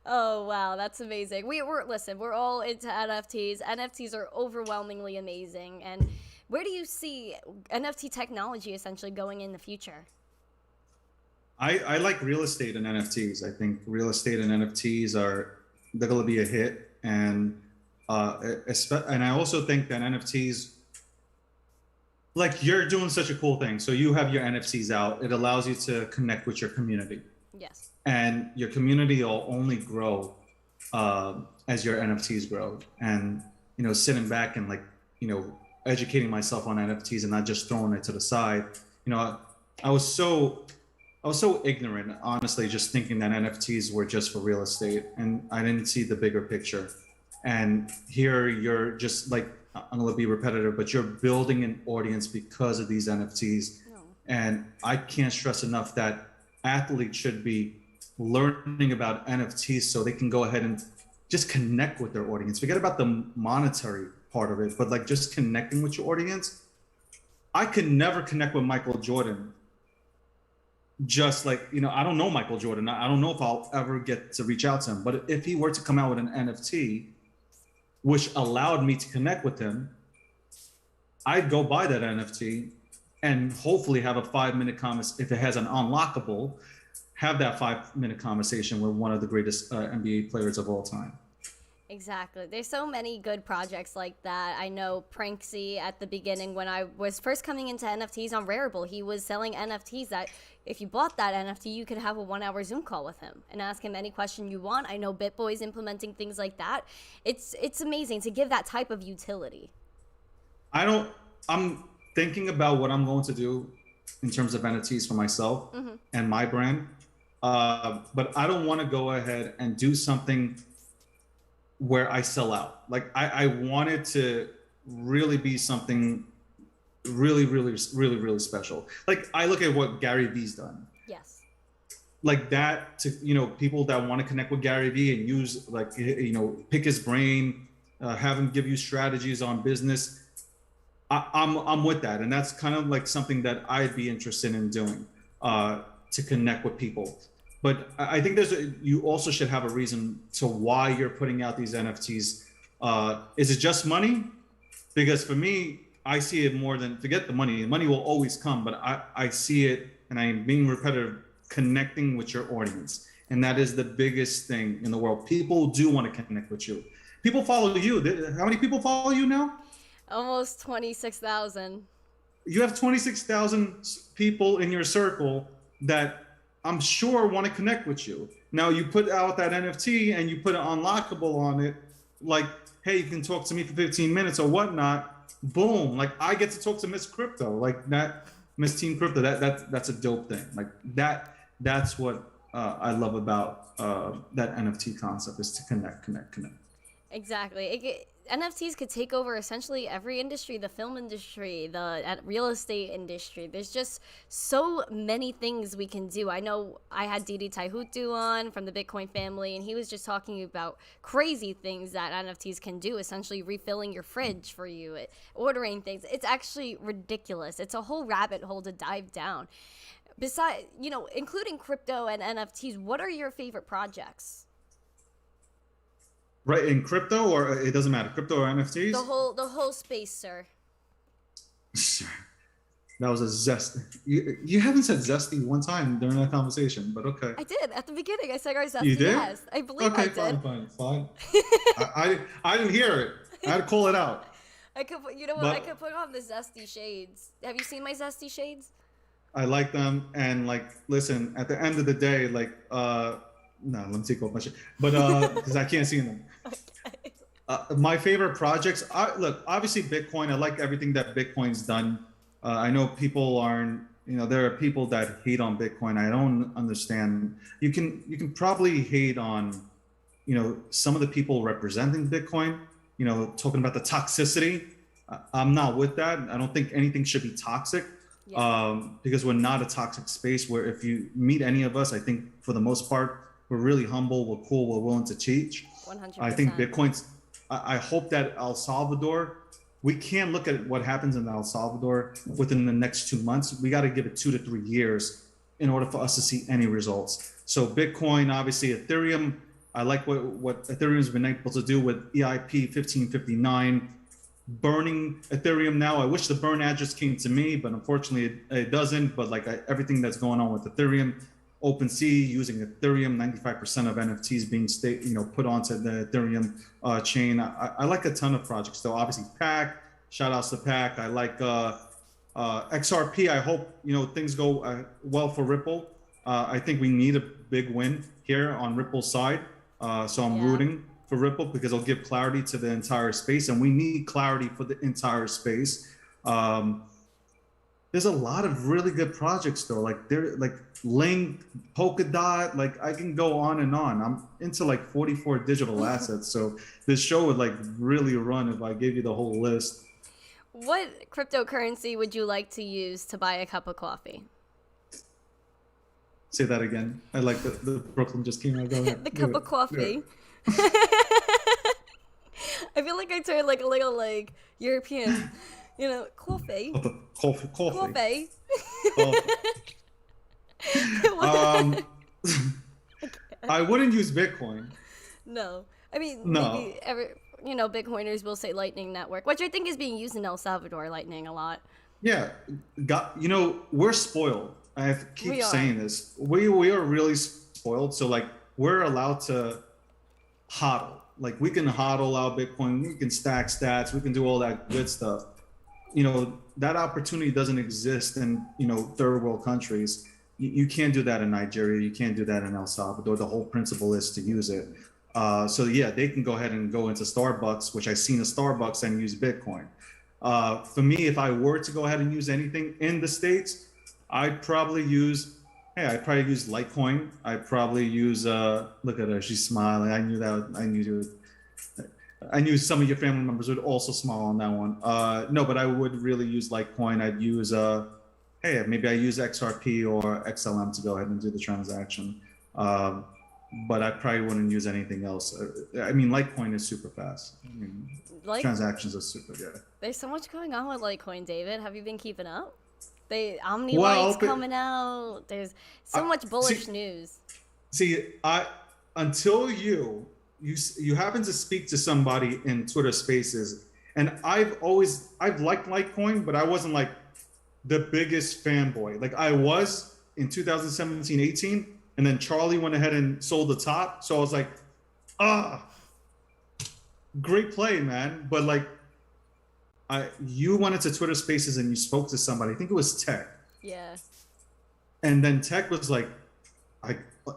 Oh wow, that's amazing. We're all into NFTs. NFTs are overwhelmingly amazing. And where do you see NFT technology essentially going in the future? I like real estate and NFTs. I think real estate and NFTs they're going to be a hit, and I also think that NFTs, like, you're doing such a cool thing. So you have your NFTs out. It allows you to connect with your community. Yes. And your community will only grow as your NFTs grow. And sitting back and educating myself on NFTs and not just throwing it to the side. I was so ignorant, honestly, just thinking that NFTs were just for real estate, and I didn't see the bigger picture. And here you're just like, I'm gonna be repetitive, but you're building an audience because of these NFTs. No. And I can't stress enough that athletes should be learning about NFTs so they can go ahead and just connect with their audience. Forget about the monetary part of it, but just connecting with your audience. I could never connect with Michael Jordan. Just I don't know Michael Jordan. I don't know if I'll ever get to reach out to him. But if he were to come out with an NFT, which allowed me to connect with him, I'd go buy that NFT and hopefully have a 5-minute conversation. If it has an unlockable, have that 5-minute conversation with one of the greatest NBA players of all time. Exactly. There's so many good projects like that. I know Pranksy at the beginning, when I was first coming into NFTs on Rarible, he was selling NFTs that if you bought that NFT, you could have a 1-hour Zoom call with him and ask him any question you want. I know BitBoy's implementing things like that. It's amazing to give that type of utility. I'm thinking about what I'm going to do in terms of NFTs for myself and my brand. But I don't want to go ahead and do something where I sell out. I want it to really be something really, really, really, really special. I look at what Gary Vee's done. Yes. That to, people that want to connect with Gary Vee and use, pick his brain, have him give you strategies on business. I'm with that. And that's kind of something that I'd be interested in doing to connect with people. But I think you also should have a reason to why you're putting out these NFTs. Is it just money? Because for me, I see it more than, forget the money. The money will always come, but I see it, and I'm being repetitive, connecting with your audience. And that is the biggest thing in the world. People do want to connect with you. People follow you. How many people follow you now? Almost 26,000. You have 26,000 people in your circle that I'm sure want to connect with you. Now you put out that NFT and you put an unlockable on it, hey, you can talk to me for 15 minutes or whatnot. Boom. I get to talk to Miss Crypto, that Miss Team Crypto. That's a dope thing. That's what I love about that NFT concept, is to connect. Exactly. NFTs could take over essentially every industry, the film industry, the real estate industry. There's just so many things we can do. I know I had Didi Taihutu on from the Bitcoin family, and he was just talking about crazy things that NFTs can do, essentially refilling your fridge for you, ordering things. It's actually ridiculous. It's a whole rabbit hole to dive down. Besides, including crypto and NFTs, what are your favorite projects? Right, in crypto, or it doesn't matter, crypto or NFTs? The whole space, sir. That was a zesty. You haven't said zesty one time during that conversation, but okay. I did at the beginning. I said our zesty. You did? Yes, I believe I did. Okay, fine. I didn't hear it. I had to call it out. I could, I could put on the zesty shades. Have you seen my zesty shades? I like them, and listen. At the end of the day, no, let me take off my shit. But because I can't see them. Okay. My favorite projects. Look, obviously Bitcoin. I like everything that Bitcoin's done. I know people aren't. There are people that hate on Bitcoin. I don't understand. You can probably hate on, some of the people representing Bitcoin. Talking about the toxicity. I'm not with that. I don't think anything should be toxic. Yeah. Because we're not a toxic space where if you meet any of us, I think for the most part, we're really humble, we're cool, we're willing to teach. 100%. I think Bitcoin's, I hope that El Salvador, we can't look at what happens in El Salvador within the next 2 months. We got to give it 2 to 3 years in order for us to see any results. So Bitcoin, obviously Ethereum, I like what Ethereum's been able to do with EIP 1559, burning Ethereum now. I wish the burn address came to me, but unfortunately it doesn't. But everything that's going on with Ethereum, OpenSea using Ethereum, 95% of NFTs being put onto the Ethereum chain. I like a ton of projects though. Obviously PAC, shout outs to PAC. I like XRP. I hope things go well for Ripple. I think we need a big win here on Ripple's side. So I'm rooting for Ripple because it'll give clarity to the entire space, and we need clarity for the entire space. There's a lot of really good projects though, like Link, Polkadot, I can go on and on. I'm into 44 digital assets, so this show would really run if I gave you the whole list. What cryptocurrency would you like to use to buy a cup of coffee? Say that again. I like the Brooklyn just came out. The cup of coffee. I feel like I turned a little European, coffee. Coffee. I wouldn't use Bitcoin. No. I mean, no. Maybe Bitcoiners will say Lightning Network, which I think is being used in El Salvador, Lightning, a lot. Yeah. We're spoiled. I keep saying this. We are really spoiled. So we're allowed to hodl. We can hodl our Bitcoin. We can stack stats. We can do all that good stuff. That opportunity doesn't exist in, third world countries. You can't do that in Nigeria. You can't do that in El Salvador. The whole principle is to use it. So yeah, they can go ahead and go into Starbucks, which I've seen a Starbucks, and use Bitcoin. For me, if I were to go ahead and use anything in the States, I'd probably use Litecoin. I'd probably use, look at her, she's smiling. I knew some of your family members would also smile on that one. No, but I would really use Litecoin. I'd use, maybe I use XRP or XLM to go ahead and do the transaction. But I probably wouldn't use anything else. I mean, Litecoin is super fast. Transactions are super good. There's so much going on with Litecoin, David. Have you been keeping up? Omni Lite's coming out. There's so much bullish news. See, until you happen to speak to somebody in Twitter Spaces, and I've liked Litecoin, but I wasn't the biggest fanboy. I was in 2017, 18, and then Charlie went ahead and sold the top. So I was like, great play, man. But you went into Twitter Spaces and you spoke to somebody. I think it was Tech. Yeah. And then Tech was and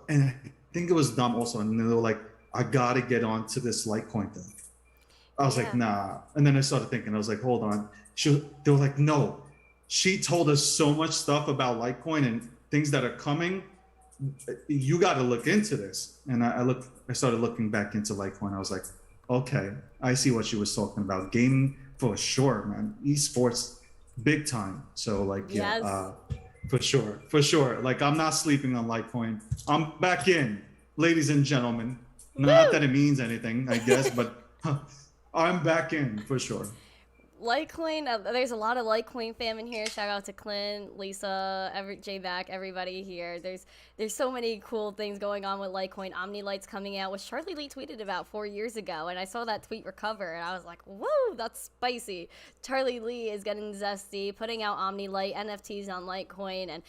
I think it was Dom also, and they were like, I gotta get onto this Litecoin thing. I was like, nah. And then I started thinking, I was like, hold on. They were like, no. She told us so much stuff about Litecoin and things that are coming. You got to look into this. And I started looking back into Litecoin. I was like, okay, I see what she was talking about. Gaming for sure, man. Esports, big time. So yes. For sure. I'm not sleeping on Litecoin. I'm back in, ladies and gentlemen. Not that it means anything, I guess, but I'm back in for sure. Litecoin, there's a lot of Litecoin fam in here. Shout out to Clint, Lisa, J-Back, everybody here. There's so many cool things going on with Litecoin. Omni Lite's coming out, which Charlie Lee tweeted about 4 years ago, and I saw that tweet recover, and I was like, whoa, that's spicy. Charlie Lee is getting zesty, putting out Omni Lite, NFTs on Litecoin, and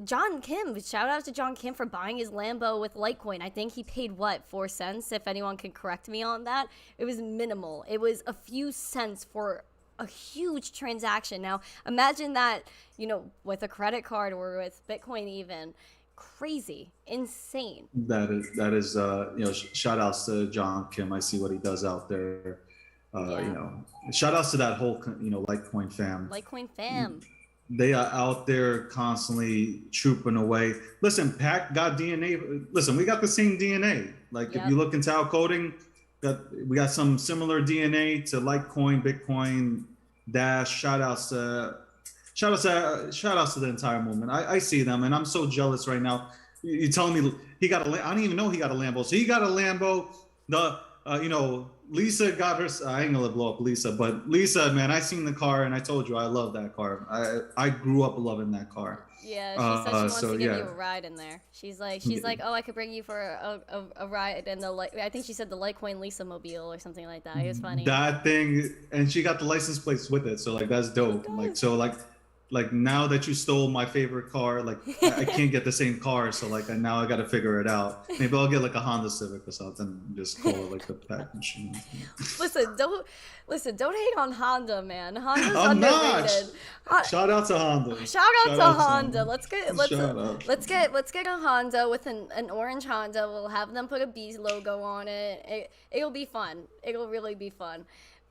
John Kim, shout out to John Kim for buying his Lambo with Litecoin. I think he paid, 4 cents, if anyone can correct me on that. It was minimal. It was a few cents for a huge transaction. Now imagine that, with a credit card or with Bitcoin even, crazy, insane. That is you know, shout outs to John Kim. I see what he does out there. You know, shout outs to that whole, you know, Litecoin fam. Litecoin fam. They are out there constantly trooping away. Listen, Pac got DNA. Listen, we got the same DNA. Like if you look into our coding, we got some similar DNA to Litecoin, Bitcoin, Dash. Shout outs to the entire movement. I see them, and I'm so jealous right now. You're telling me he got I didn't even know he got a Lambo. So he got a Lambo. You know, Lisa got her. I ain't gonna blow up Lisa, but Lisa, man, I seen the car, and I told you I love that car. I grew up loving that car. Yeah, she said she wants to give you a ride in there. She's like, oh, I could bring you for a ride in the I think she said the Litecoin Lisa Mobile or something like that. It was funny. That thing, and she got the license plates with it, so like that's dope. Like now that you stole my favorite car, like I can't get the same car, so like now I got to figure it out. Maybe I'll get like a Honda Civic or something, and just call it like the pack machine. Listen, don't hate on Honda, man. Honda's I'm underrated. not. Shout out to Honda. Shout out to Honda. Let's get a Honda with an orange Honda. We'll have them put a B's logo on it. It'll be fun. It'll really be fun.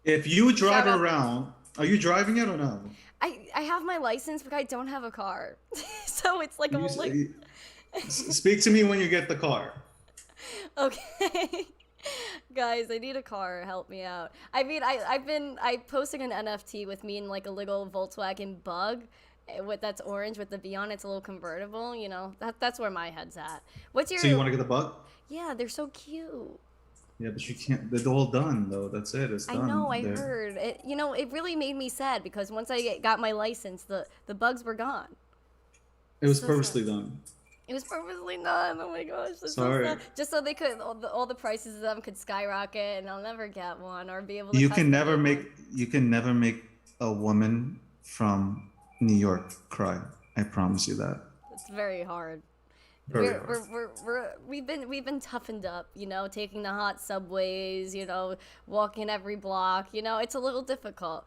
If you drive around, are you driving it or no? I have my license, but I don't have a car. So it's like Speak to me when you get the car. Okay. Guys, I need a car. Help me out. I mean, I posted an NFT with me in like a little Volkswagen Bug that's orange with the V on. It's a little convertible, you know. That's where my head's at. So you want to get the Bug? Yeah, they're so cute. Yeah, but you can't. They're all done though. That's it. It's done. I know. I heard. You know, it really made me sad because once I got my license, the bugs were gone. It was purposely done. It was purposely done. Oh my gosh. Sorry. So just so they could, all the prices of them could skyrocket, and I'll never get one or be able to. You can never make a woman from New York cry. I promise you that. It's very hard. We've been toughened up, you know, taking the hot subways, you know, walking every block, you know, it's a little difficult.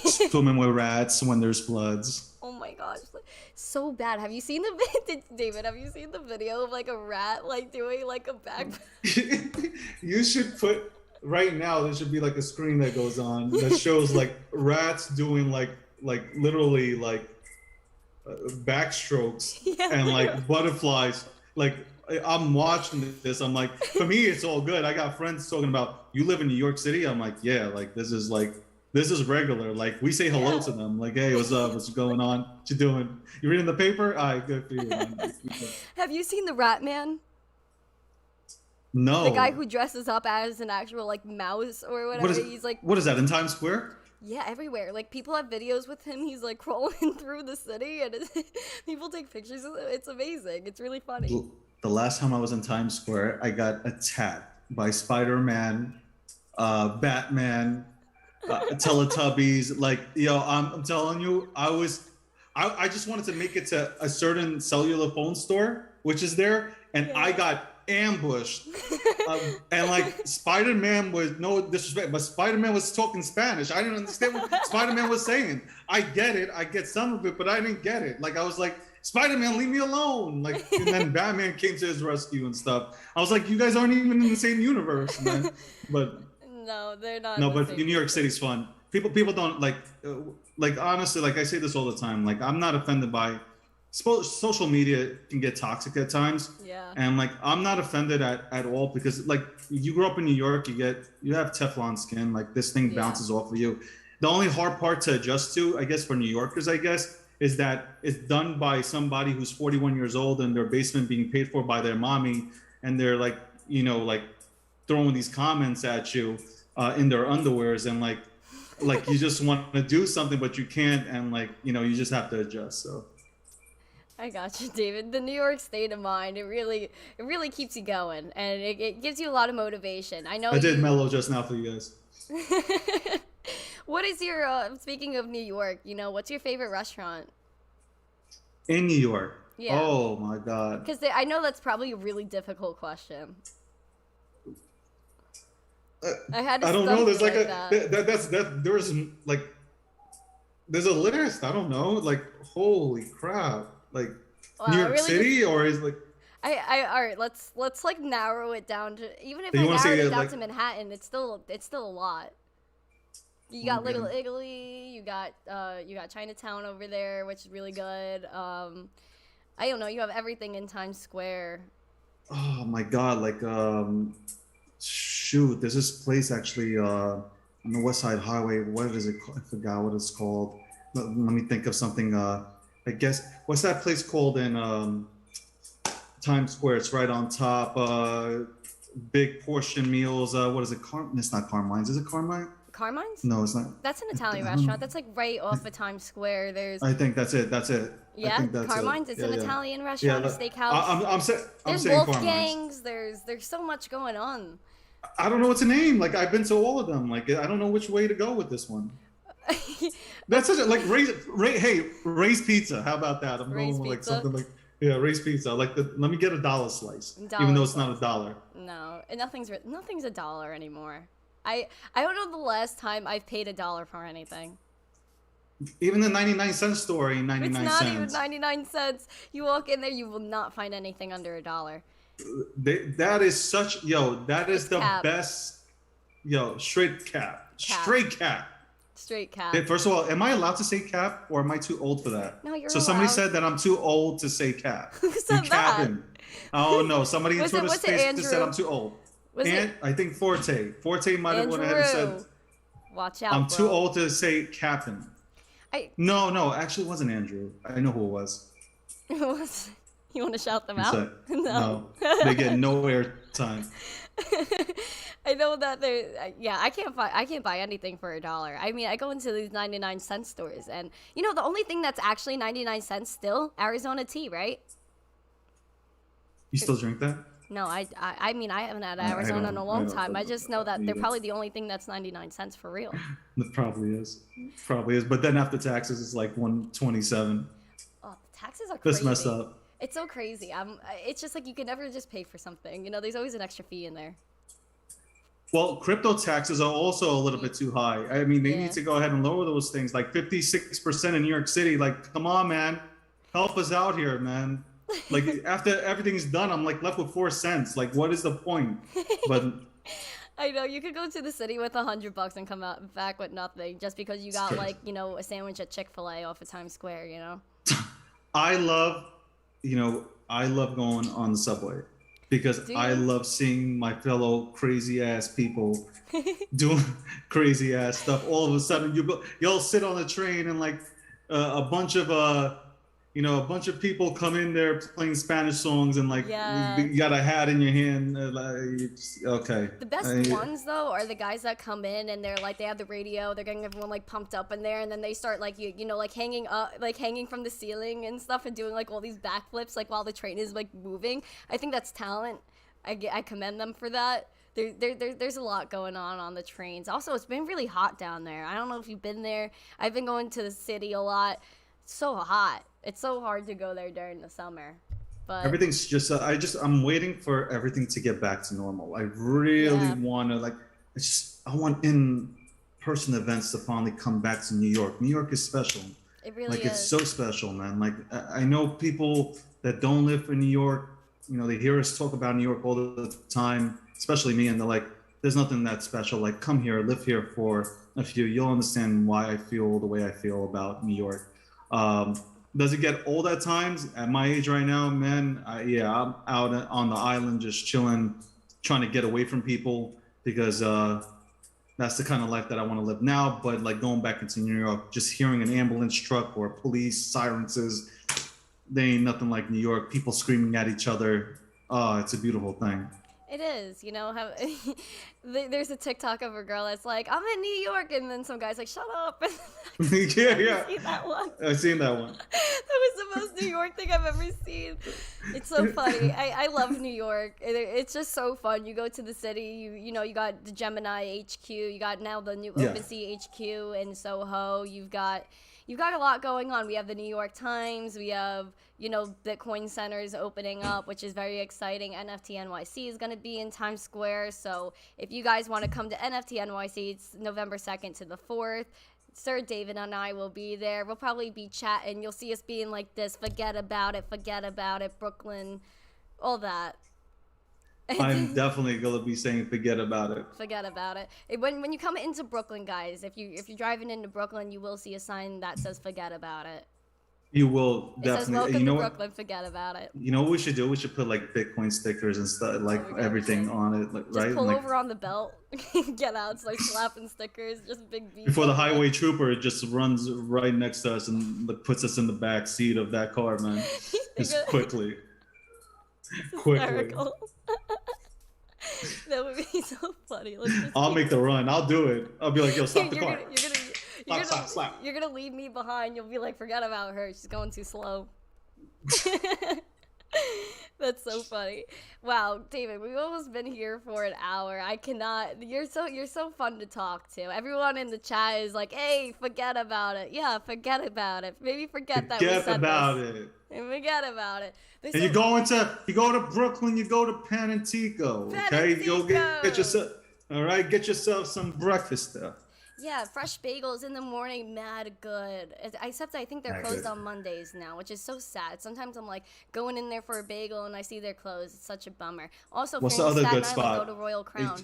Swimming with rats when there's floods. Oh my gosh, so bad. Have you seen David? Have you seen the video of like a rat like doing like a backpack? You should put right now. There should be like a screen that goes on that shows like rats doing like literally like backstrokes and like butterflies. Like I'm watching this, I'm like, for me it's all good. I got friends talking about, you live in New York City? I'm like, yeah, like this is regular. Like we say hello to them, like, hey, what's up, what's going on, what you doing, you reading the paper? All right, good for you, man. Have you seen the Rat Man? No. The guy who dresses up as an actual like mouse or whatever. He's like, what is that, in Times Square? Yeah, everywhere. Like, people have videos with him. He's, like, crawling through the city, and people take pictures of it. It's amazing. It's really funny. The last time I was in Times Square, I got attacked by Spider-Man, Batman, Teletubbies. Like, yo, I'm telling you, I just wanted to make it to a certain cellular phone store, which is there, and I got ambushed. And like Spider-Man was, no disrespect, but Spider-Man was talking Spanish. I didn't understand what Spider-Man was saying. I get it, I get some of it, but I didn't get it. Like I was like, Spider-Man, leave me alone. Like, and then Batman came to his rescue and stuff. I was like, you guys aren't even in the same universe, man. But no, they're not. No, but New York City's fun. People don't like honestly, like I say this all the time. Like I'm not offended by social media can get toxic at times. Yeah. And like I'm not offended at all because like you grew up in New York, you have Teflon skin, like this thing bounces off of you. The only hard part to adjust to, I guess, for New Yorkers, I guess, is that it's done by somebody who's 41 years old in their basement being paid for by their mommy, and they're like, you know, like throwing these comments at you in their underwears, and like you just want to do something but you can't, and like, you know, you just have to adjust. So I got you, David. The New York state of mind, it really keeps you going, and it gives you a lot of motivation. I know I did mellow just now for you guys. What is your, speaking of New York, you know, what's your favorite restaurant? In New York? Yeah. Oh my God. Because I know that's probably a really difficult question. I had to I don't know. There's like there's a list. I don't know. Like, holy crap. Like, Wow, New I York really City, or is like? all right, let's like narrow it down to, even if You I want to narrowed say it down like? to Manhattan, it's still a lot. You got Okay. Little Italy, you got Chinatown over there, which is really good. I don't know, you have everything in Times Square. Oh my God! Like shoot, there's this place actually on the West Side Highway. What is it called? I forgot what it's called. Let me think of something. I guess what's that place called in Times Square? It's right on top. Big portion meals. What is it? It's not Carmine's. Is it Carmine? Carmine's? No, it's not. That's an Italian I don't restaurant. know. That's like right off of Times Square. There's I think that's it. That's it. I yeah, think that's it. Carmine's. It's Yeah, an yeah. Italian Yeah, restaurant, a steakhouse. I'm There's saying Carmine's. Wolfgang's. There's so much going on. I don't know what's the name. Like I've been to all of them. Like I don't know which way to go with this one. That's such a like Ray's Pizza. How about that? I'm Ray's going with like Pizza? something like Ray's Pizza. Like let me get a dollar slice, Dollar even though it's slice. not a dollar. No, and nothing's a dollar anymore. I don't know the last time I've paid $1 for anything. Even the 99-cent store ain't 99 It's not cents. even 99 cents. You walk in there, you will not find anything under $1. That is such that is It's the cap. best straight cap. Cap. Straight cap. Straight cap. Hey, first of all, am I allowed to say cap or am I too old for that? No, you're So somebody allowed. said that I'm too old to say cap. Who said You that? capping. Oh no, somebody in Was it- Twitter was it space just said Andrew? I'm too old. Was And it I think Forte might have went ahead and said Andrew? Watch out, I'm bro. too old to say captain. I No, actually it wasn't Andrew. I know who it was. You want to shout them He out? said- No. They get no air time. I know that yeah, I can't buy anything for $1. I mean, I go into these 99-cent stores, and the only thing that's actually 99 cents still, Arizona tea, right? You still drink that? No, I mean, I haven't had I Arizona in a don't- long I don't- time. I just know that they're yeah. probably the only thing that's 99 cents for real. It probably is. Probably is. But then after taxes, it's like 127. Oh, the taxes are That's crazy. messed up. It's so crazy. It's just like you can never just pay for something. There's always an extra fee in there. Well, crypto taxes are also a little bit too high. I mean, they Yeah. need to go ahead and lower those things. Like 56% in New York City. Like, come on, man. Help us out here, man. Like, after everything's done, I'm like left with 4 cents. Like, what is the point? But I know, you could go to the city with $100 and come out back with nothing just because you got crazy. like, a sandwich at Chick-fil-A off of Times Square. I love going on the subway because Do I you? love seeing my fellow crazy ass people doing crazy ass stuff. All of a sudden, you'll sit on the train and like a bunch of people come in there playing Spanish songs and like Yeah. you got a hat in your hand. Okay. The best ones though are the guys that come in and they're like, they have the radio, they're getting everyone like pumped up in there, and then they start like like hanging up, like hanging from the ceiling and stuff, and doing like all these backflips like while the train is like moving. I think that's talent. I commend them for that. There's a lot going on the trains. Also, it's been really hot down there. I don't know if you've been there. I've been going to the city a lot. It's so hot. It's so hard to go there during the summer. But Everything's just I'm waiting for everything to get back to normal. I really Yeah. want to I want in-person events to finally come back to New York. New York is special. it really Like is. it's so special, man. Like I know people that don't live in New York, they hear us talk about New York all the time, especially me, and they're like, there's nothing that special. Like, come here, live here for a few. You'll understand why I feel the way I feel about New York. Does it get old at times? At my age right now, man, I'm out on the island just chilling, trying to get away from people because that's the kind of life that I want to live now. But like going back into New York, just hearing an ambulance truck or police sirens, they ain't nothing like New York. People screaming at each other. Oh, it's a beautiful thing. It is, there's a TikTok of a girl that's like, I'm in New York, and then some guy's like, shut up. Yeah. See that one? I've seen that one. That was the most New York thing I've ever seen. It's so funny. I love New York. It's just so fun. You go to the city, you got the Gemini HQ, you got now the new Yeah. OpenSea HQ in Soho. You've got a lot going on. We have the New York Times. We have, Bitcoin centers opening up, which is very exciting. NFT NYC is going to be in Times Square. So if you guys want to come to NFT NYC, it's November 2nd to the 4th. Sir David and I will be there. We'll probably be chatting. You'll see us being like this. Forget about it, Brooklyn, all that. I'm definitely gonna be saying forget about it. Forget about it. When you come into Brooklyn, guys, if you're driving into Brooklyn, you will see a sign that says forget about it. You will It says definitely. welcome You know to what? Brooklyn, forget about it. You know what we should do? We should put like Bitcoin stickers and stuff, like everything on it, like, Just right? pull Like, over on the belt, get out, start slapping stickers, just big beats. before the highway trooper just runs right next to us and like, puts us in the back seat of that car, man. Just quickly. Hysterical. That would be so funny. I'll make the run. I'll do it. I'll be like, yo, stop the car. Slap. You're gonna leave me behind. You'll be like, forget about her. She's going too slow. That's so funny. Wow, David, we've almost been here for an hour. I cannot. You're so fun to talk to. Everyone in the chat is like, hey, forget about it. Yeah, forget about it. Maybe forget that we said about this. it. And forget about it. And you go to Brooklyn, you go to Panantico, okay? You go get yourself, all right? Get yourself some breakfast there. Yeah, fresh bagels in the morning, mad good. Except I think they're closed on Mondays now, which is so sad. Sometimes I'm like going in there for a bagel and I see they're closed. It's such a bummer. Also, what's the other good Island, spot? go to Royal Crown.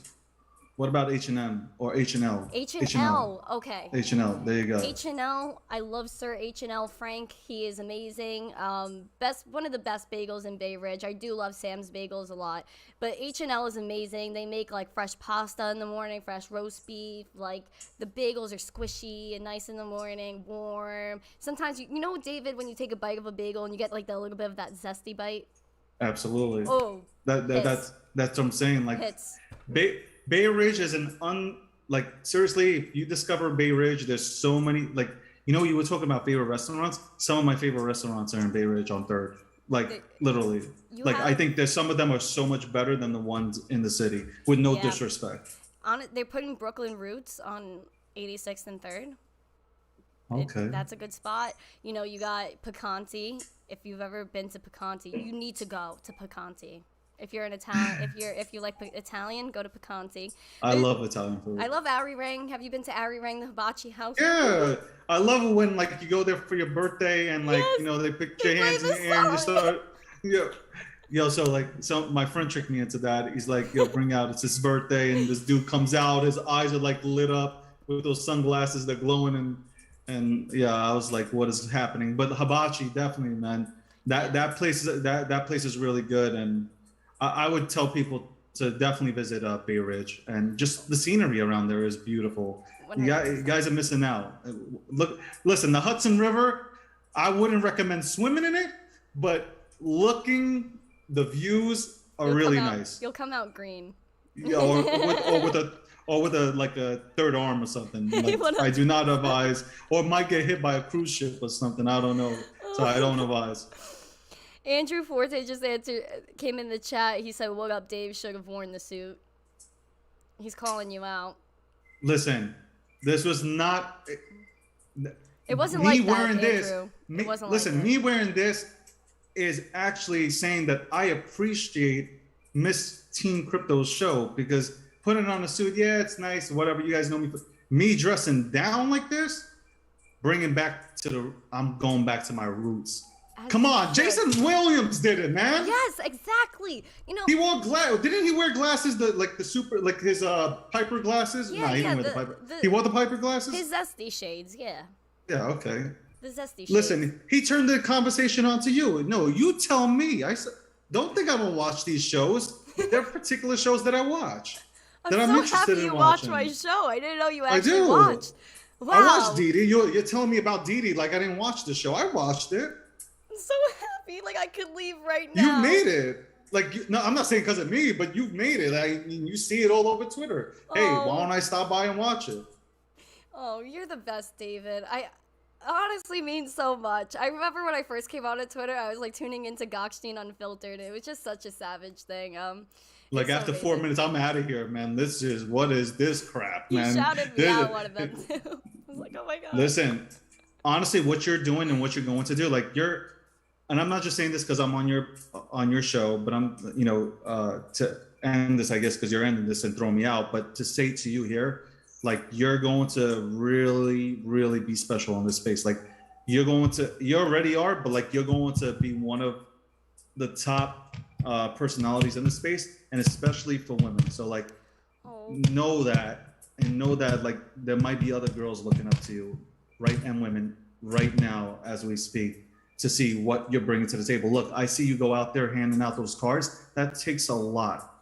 What about H&M or H&L? H&L, okay. H&L, there you go. H&L, I love Sir H&L Frank. He is amazing. One of the best bagels in Bay Ridge. I do love Sam's Bagels a lot, but H&L is amazing. They make like fresh pasta in the morning, fresh roast beef. Like the bagels are squishy and nice in the morning, warm. Sometimes you know, David, when you take a bite of a bagel and you get like that little bit of that zesty bite. Absolutely. Oh, that's what I'm saying. Like hits. Bay Ridge is seriously, if you discover Bay Ridge, there's so many, like, you know, you were talking about favorite restaurants. Some of my favorite restaurants are in Bay Ridge on 3rd. Like, literally. I think there's some of them are so much better than the ones in the city, with no disrespect. They're putting Brooklyn Roots on 86th and 3rd. Okay. That's a good spot. You know, you got Picante. If you've ever been to Picante, you need to go to Picante. If you're an Italian, if you like Italian, go to Picante. I love Italian food. I love Ari Rang. Have you been to Ari Rang, the hibachi house? Yeah, I love it when like you go there for your birthday and like you know they put your hands in the air and you start. So my friend tricked me into that. He's like, yo, bring out, it's his birthday, and this dude comes out, his eyes are like lit up with those sunglasses, they're glowing, and yeah, I was like, what is happening? But the hibachi, definitely, man. That place is really good, and I would tell people to definitely visit Bay Ridge, and just the scenery around there is beautiful. You guys are missing out. Listen, the Hudson River, I wouldn't recommend swimming in it, but the views are really nice. You'll come out green. Yeah, or with a third arm or something. Like, I do not advise, or might get hit by a cruise ship or something. I don't know, so I don't advise. Andrew Forte just came in the chat. He said, "What up, Dave? Should have worn the suit." He's calling you out. Listen, this was not. It wasn't me like that, wearing this. Andrew. It wasn't listen, like me wearing this is actually saying that I appreciate Miss Teen Crypto's show, because putting on a suit, yeah, it's nice, whatever. You guys know me. Me dressing down like this, I'm going back to my roots. Come on, Jason Williams did it, man. Yes, exactly. You know, he wore Didn't he wear glasses? His Piper glasses. Yeah, no, he didn't wear the Piper. He wore the Piper glasses. His zesty shades, yeah. Yeah, okay. The zesty shades. Listen, he turned the conversation on to you. No, you tell me. I said, don't think I don't watch these shows. There are particular shows that I watch. I'm so interested happy in you watching. watch my show. I didn't know you actually watched. Wow. I watched Dee Dee. You're telling me about Dee Dee like I didn't watch the show. I watched it. I'm so happy. Like I could leave right now. You made it. No, I'm not saying because of me, but you've made it. You see it all over Twitter. Hey, why don't I stop by and watch it? Oh, you're the best, David. I honestly means so much. I remember when I first came on Twitter, I was like tuning into Gokhshtein Unfiltered. It was just such a savage thing. After 4 minutes, I'm out of here, man. What is this crap, man? You shouted me out one of them too. I was like, oh my god. Listen, honestly, what you're doing and what you're going to do, and I'm not just saying this because I'm on your show, but I'm, to end this, I guess, because you're ending this and throw me out. But to say to you here, like you're going to really, really be special in this space. Like you already are, but like you're going to be one of the top personalities in the space, and especially for women. So like know that like there might be other girls looking up to you, right? And women right now as we speak, to see what you're bringing to the table. Look, I see you go out there handing out those cards. That takes a lot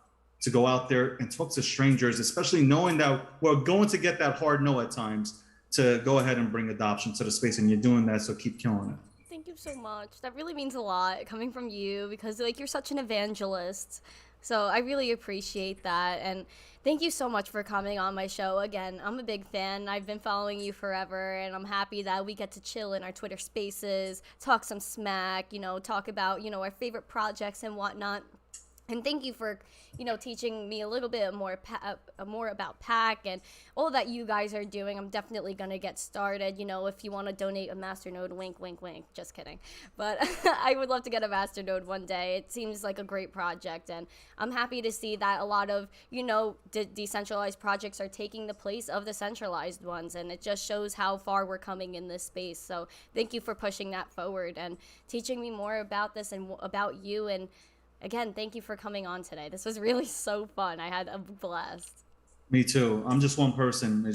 to go out there and talk to strangers, especially knowing that we're going to get that hard no at times, to go ahead and bring adoption to the space. And you're doing that, so keep killing it. Thank you so much. That really means a lot coming from you, because like you're such an evangelist. So I really appreciate that, and thank you so much for coming on my show. Again, I'm a big fan. I've been following you forever, and I'm happy that we get to chill in our Twitter spaces, talk some smack, talk about, our favorite projects and whatnot. And thank you for, teaching me a little bit more about PAC and all that you guys are doing. I'm definitely going to get started. If you want to donate a Masternode, wink, wink, wink. Just kidding. But I would love to get a Masternode one day. It seems like a great project. And I'm happy to see that a lot of, decentralized projects are taking the place of the centralized ones. And it just shows how far we're coming in this space. So thank you for pushing that forward and teaching me more about this and about you. And again, thank you for coming on today. This was really so fun. I had a blast. Me too. I'm just one person.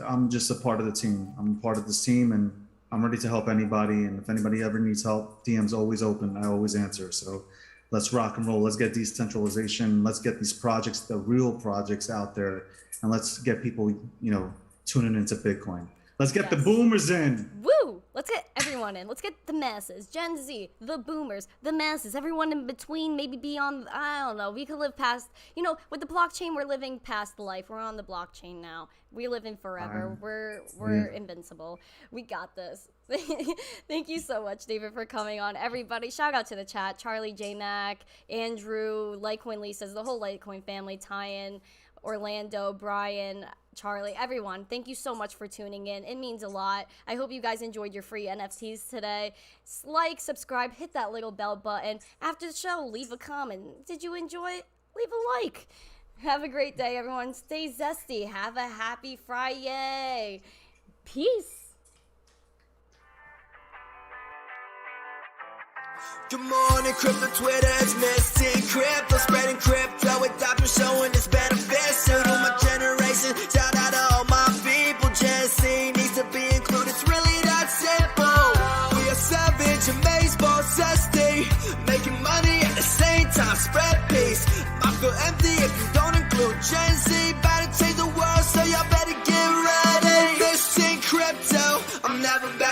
I'm just a part of the team. I'm a part of this team, and I'm ready to help anybody. And if anybody ever needs help, DM's always open. I always answer. So let's rock and roll. Let's get decentralization. Let's get these projects, the real projects, out there, and let's get people, tuning into Bitcoin. Let's get the boomers in. Woo! Let's get everyone in. Let's get the masses, Gen Z, the boomers, the masses, everyone in between, maybe beyond, I don't know. We could live past, with the blockchain, we're living past life. We're on the blockchain now. We're living forever. We're invincible. We got this. Thank you so much, David, for coming on. Everybody, shout out to the chat. Charlie, J Mac, Andrew, Litecoin Lisa's, the whole Litecoin family, Tyan, Orlando, Brian, Charlie, everyone, thank you so much for tuning in. It means a lot. I hope you guys enjoyed your free NFTs today. Like, subscribe, hit that little bell button. After the show, leave a comment. Did you enjoy it? Leave a like. Have a great day, everyone. Stay zesty. Have a happy Friday. Peace. Good morning, crypto Twitter is missing crypto, spreading crypto with doctors showing its benefits to my generation. Shout out to all my people, Gen Z needs to be included. It's really that simple. We are savage, amazed, boss, zesty, making money at the same time. Spread peace. I feel empty if you don't include Gen Z. Better change the world, so y'all better get ready. Missing crypto, I'm never back.